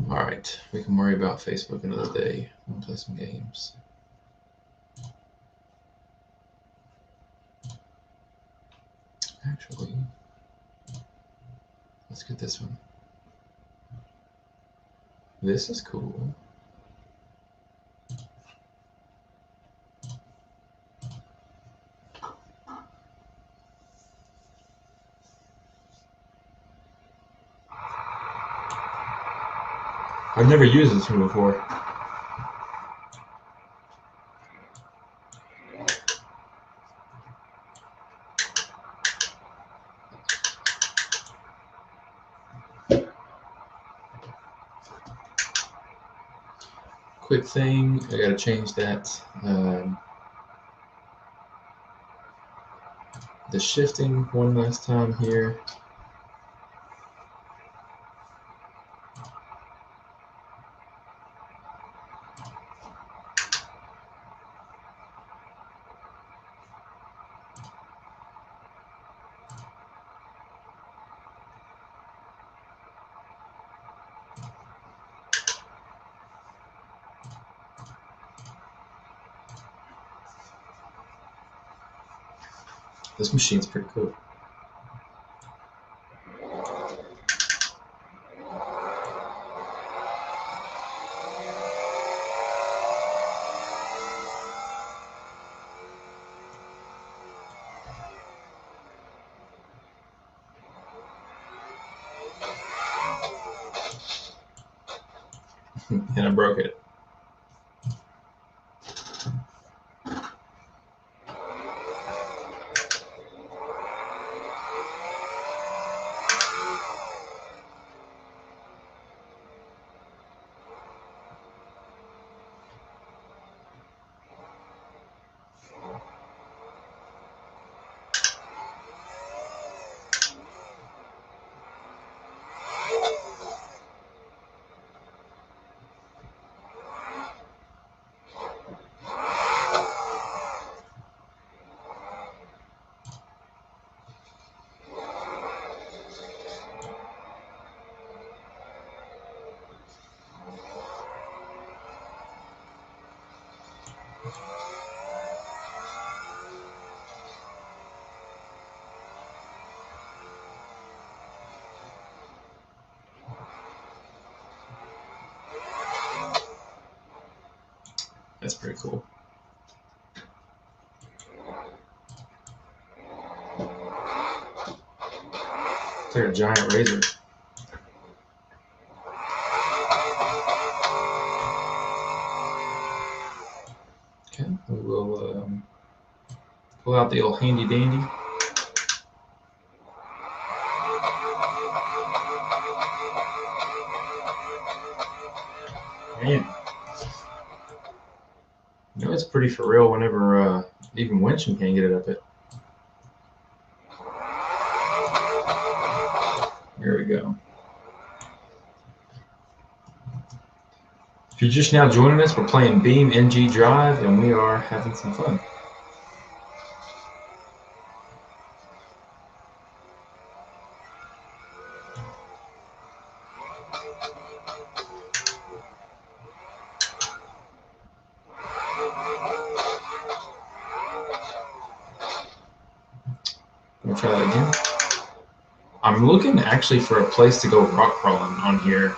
All right, we can worry about Facebook another day. We'll play some games. Actually, let's get this one. This is cool. I've never used this one before. Quick thing, I gotta change that. The shifting one last time here. This machine's pretty cool. And I broke it. That's pretty cool. It's like a giant razor. Okay, we will pull out the old handy dandy. Man, you know it's pretty for real whenever even winching can't get it up it. Here we go. If you're just now joining us, we're playing Beam NG Drive, and we are having some fun. Let me try that again. I'm looking actually for a place to go rock crawling on here.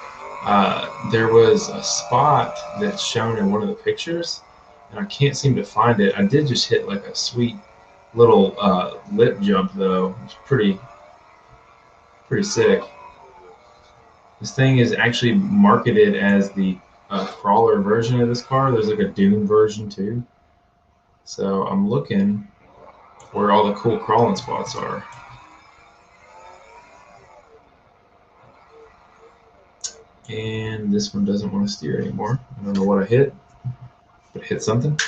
There was a spot that's shown in one of the pictures, and I can't seem to find it. I did just hit like a sweet little lip jump though. It's pretty sick. This thing is actually marketed as the crawler version of this car. There's like a dune version too. So I'm looking where all the cool crawling spots are. And this one doesn't want to steer anymore. I don't know what I hit, but it hit something.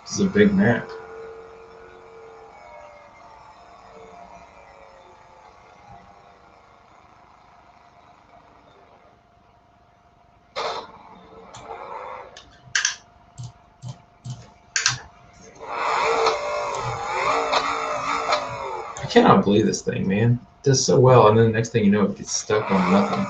This is a big map. I cannot believe this thing, man. It does so well, and then the next thing you know, it gets stuck on nothing.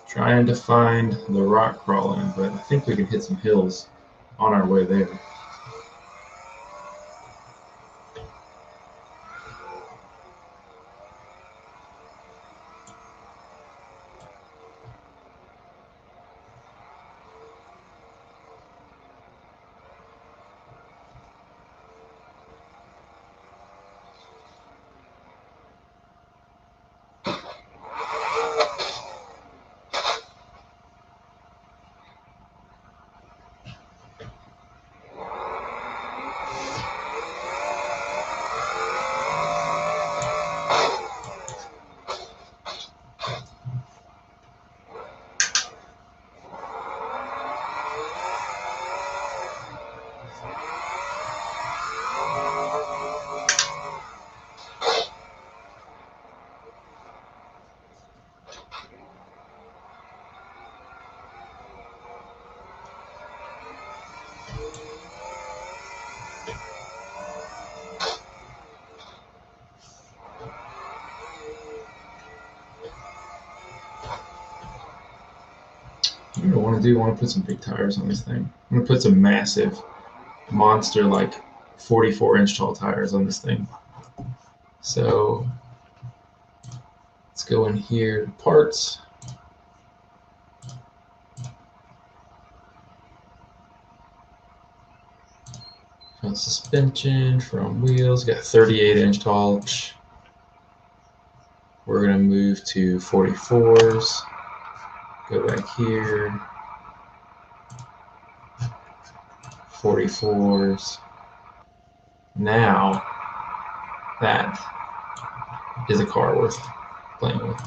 Trying to find the rock crawling, but I think we can hit some hills on our way there. What I want to do, I want to put some big tires on this thing. I'm going to put some massive, monster, like 44-inch tall tires on this thing. So let's go in here to parts. Suspension from wheels. Got 38-inch tall. We're going to move to 44s. Go back here. 44s. Now that is a car worth playing with.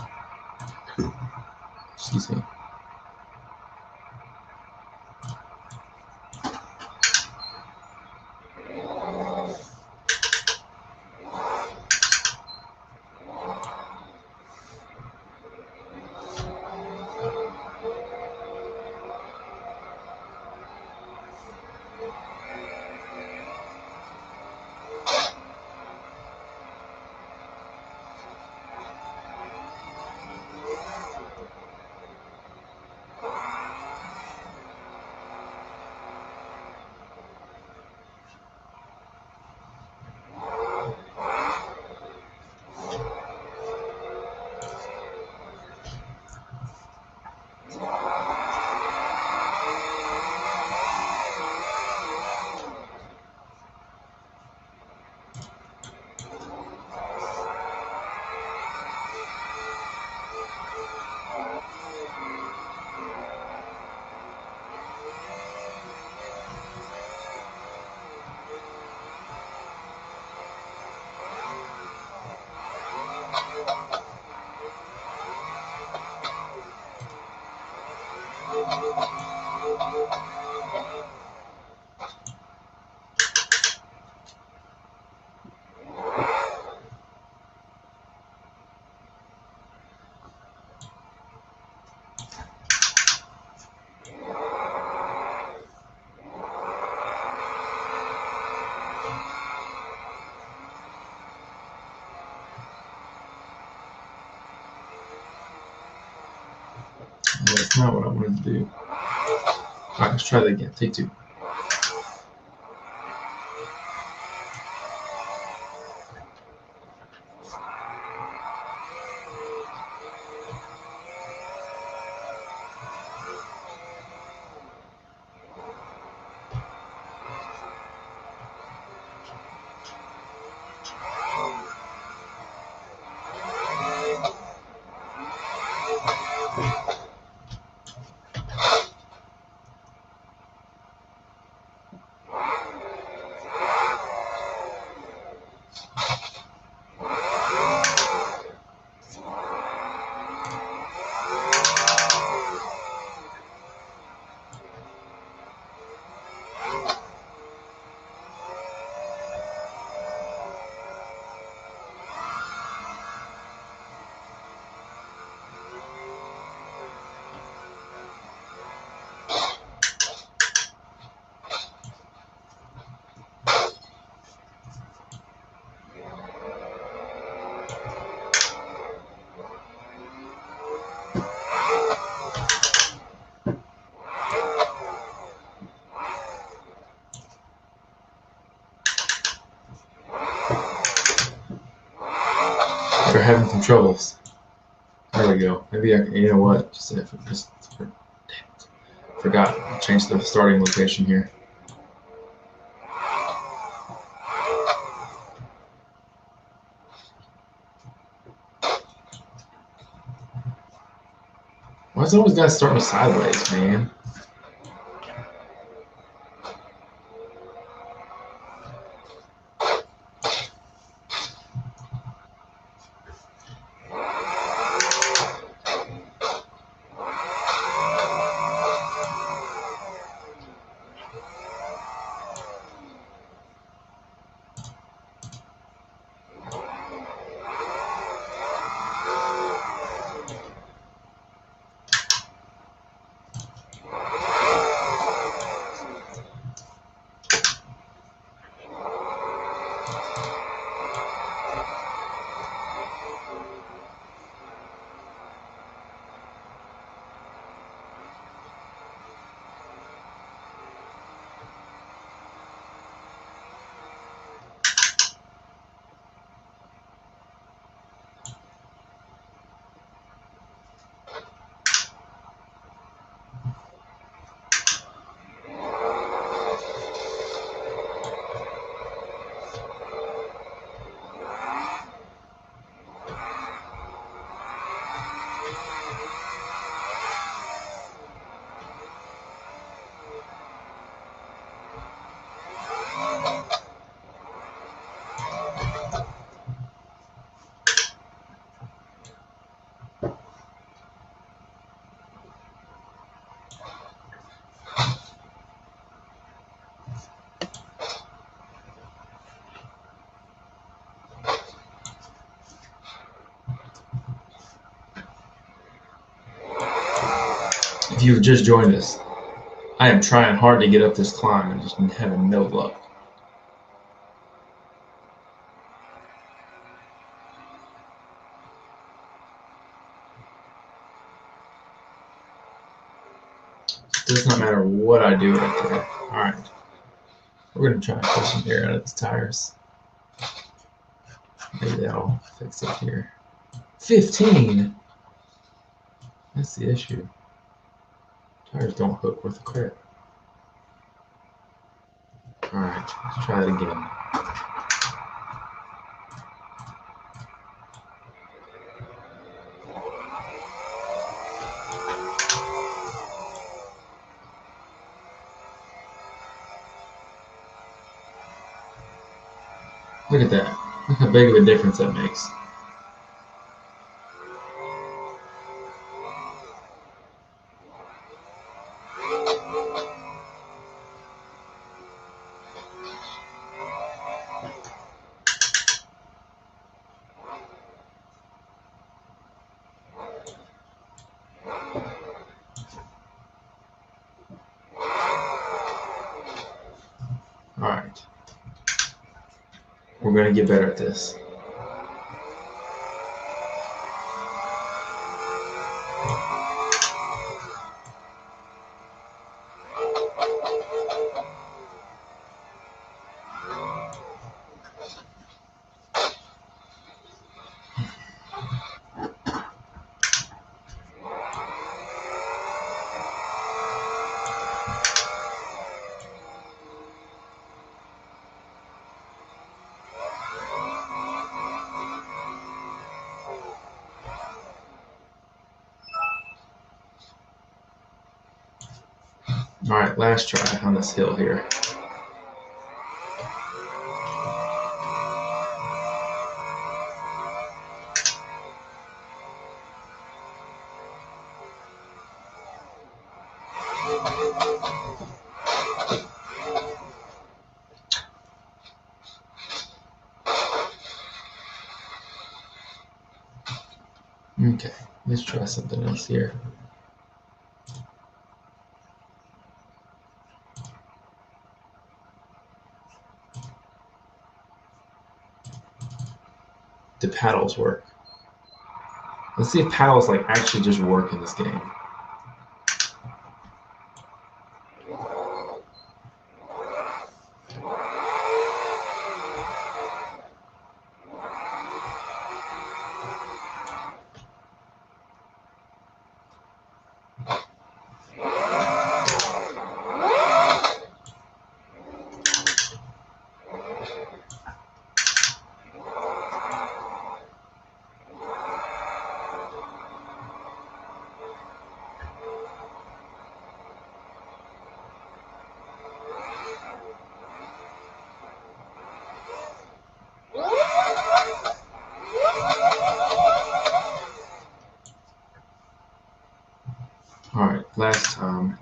Excuse me. That's not what I wanted to do. All right, let's try that again. Take two. We're having some troubles. There we go. Maybe I can, you know what? Forgot to change the starting location here. Why does it always gotta start me sideways, man? If you've just joined us, I am trying hard to get up this climb and just having no luck. It does not matter what I do right there. Alright. We're going to try and push some air out of the tires. Maybe that'll fix it here. 15! That's the issue. Tires don't hook worth a crap. Alright, let's try it again. Look at that. Look how big of a difference that makes. Alright. We're going to get better at this. Alright, last try on this hill here. Okay, let's try something else here. Do paddles work? Let's see if paddles like actually just work in this game. Alright, last time.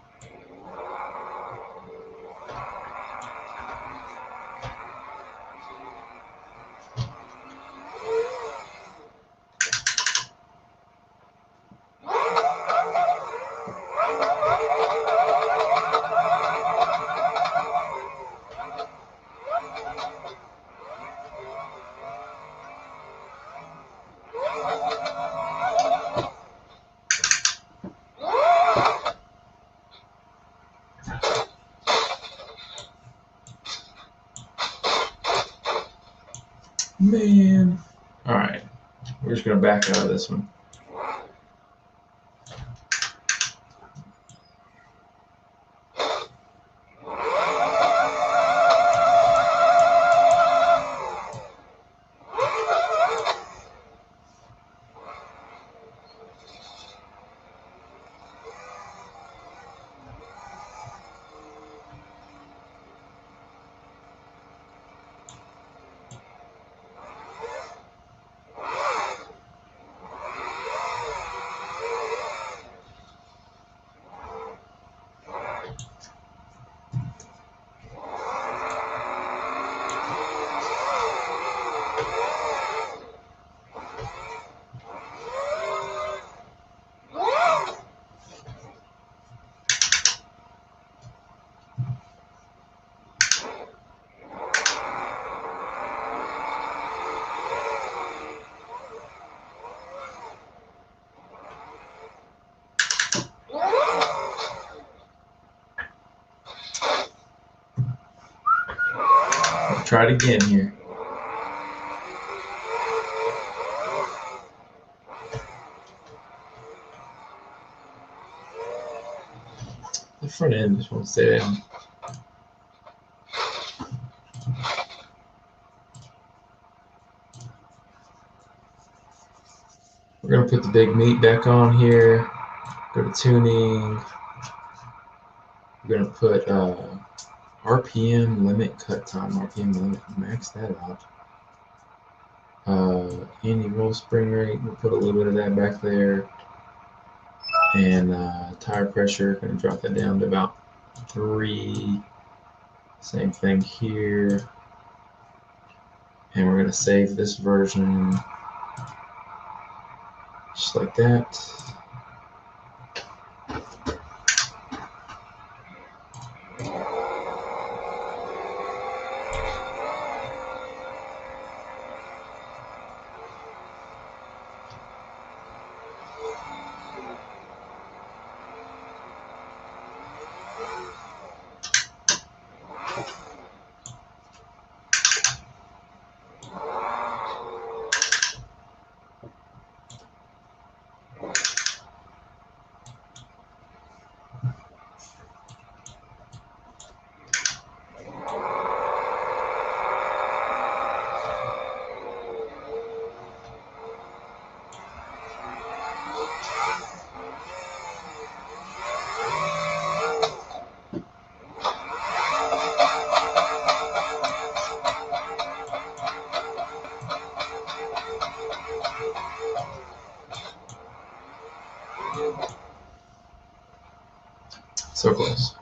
Man. Alright, we're just going to back out of this one. try it again here. The front end just won't stay down. We're going to put the big meat back on here. Go to tuning. We're going to put RPM limit cut time. RPM limit, max that out. Anti-roll spring rate, we'll put a little bit of that back there. And tire pressure, going to drop that down to about 3. Same thing here. And we're going to save this version just like that. So close.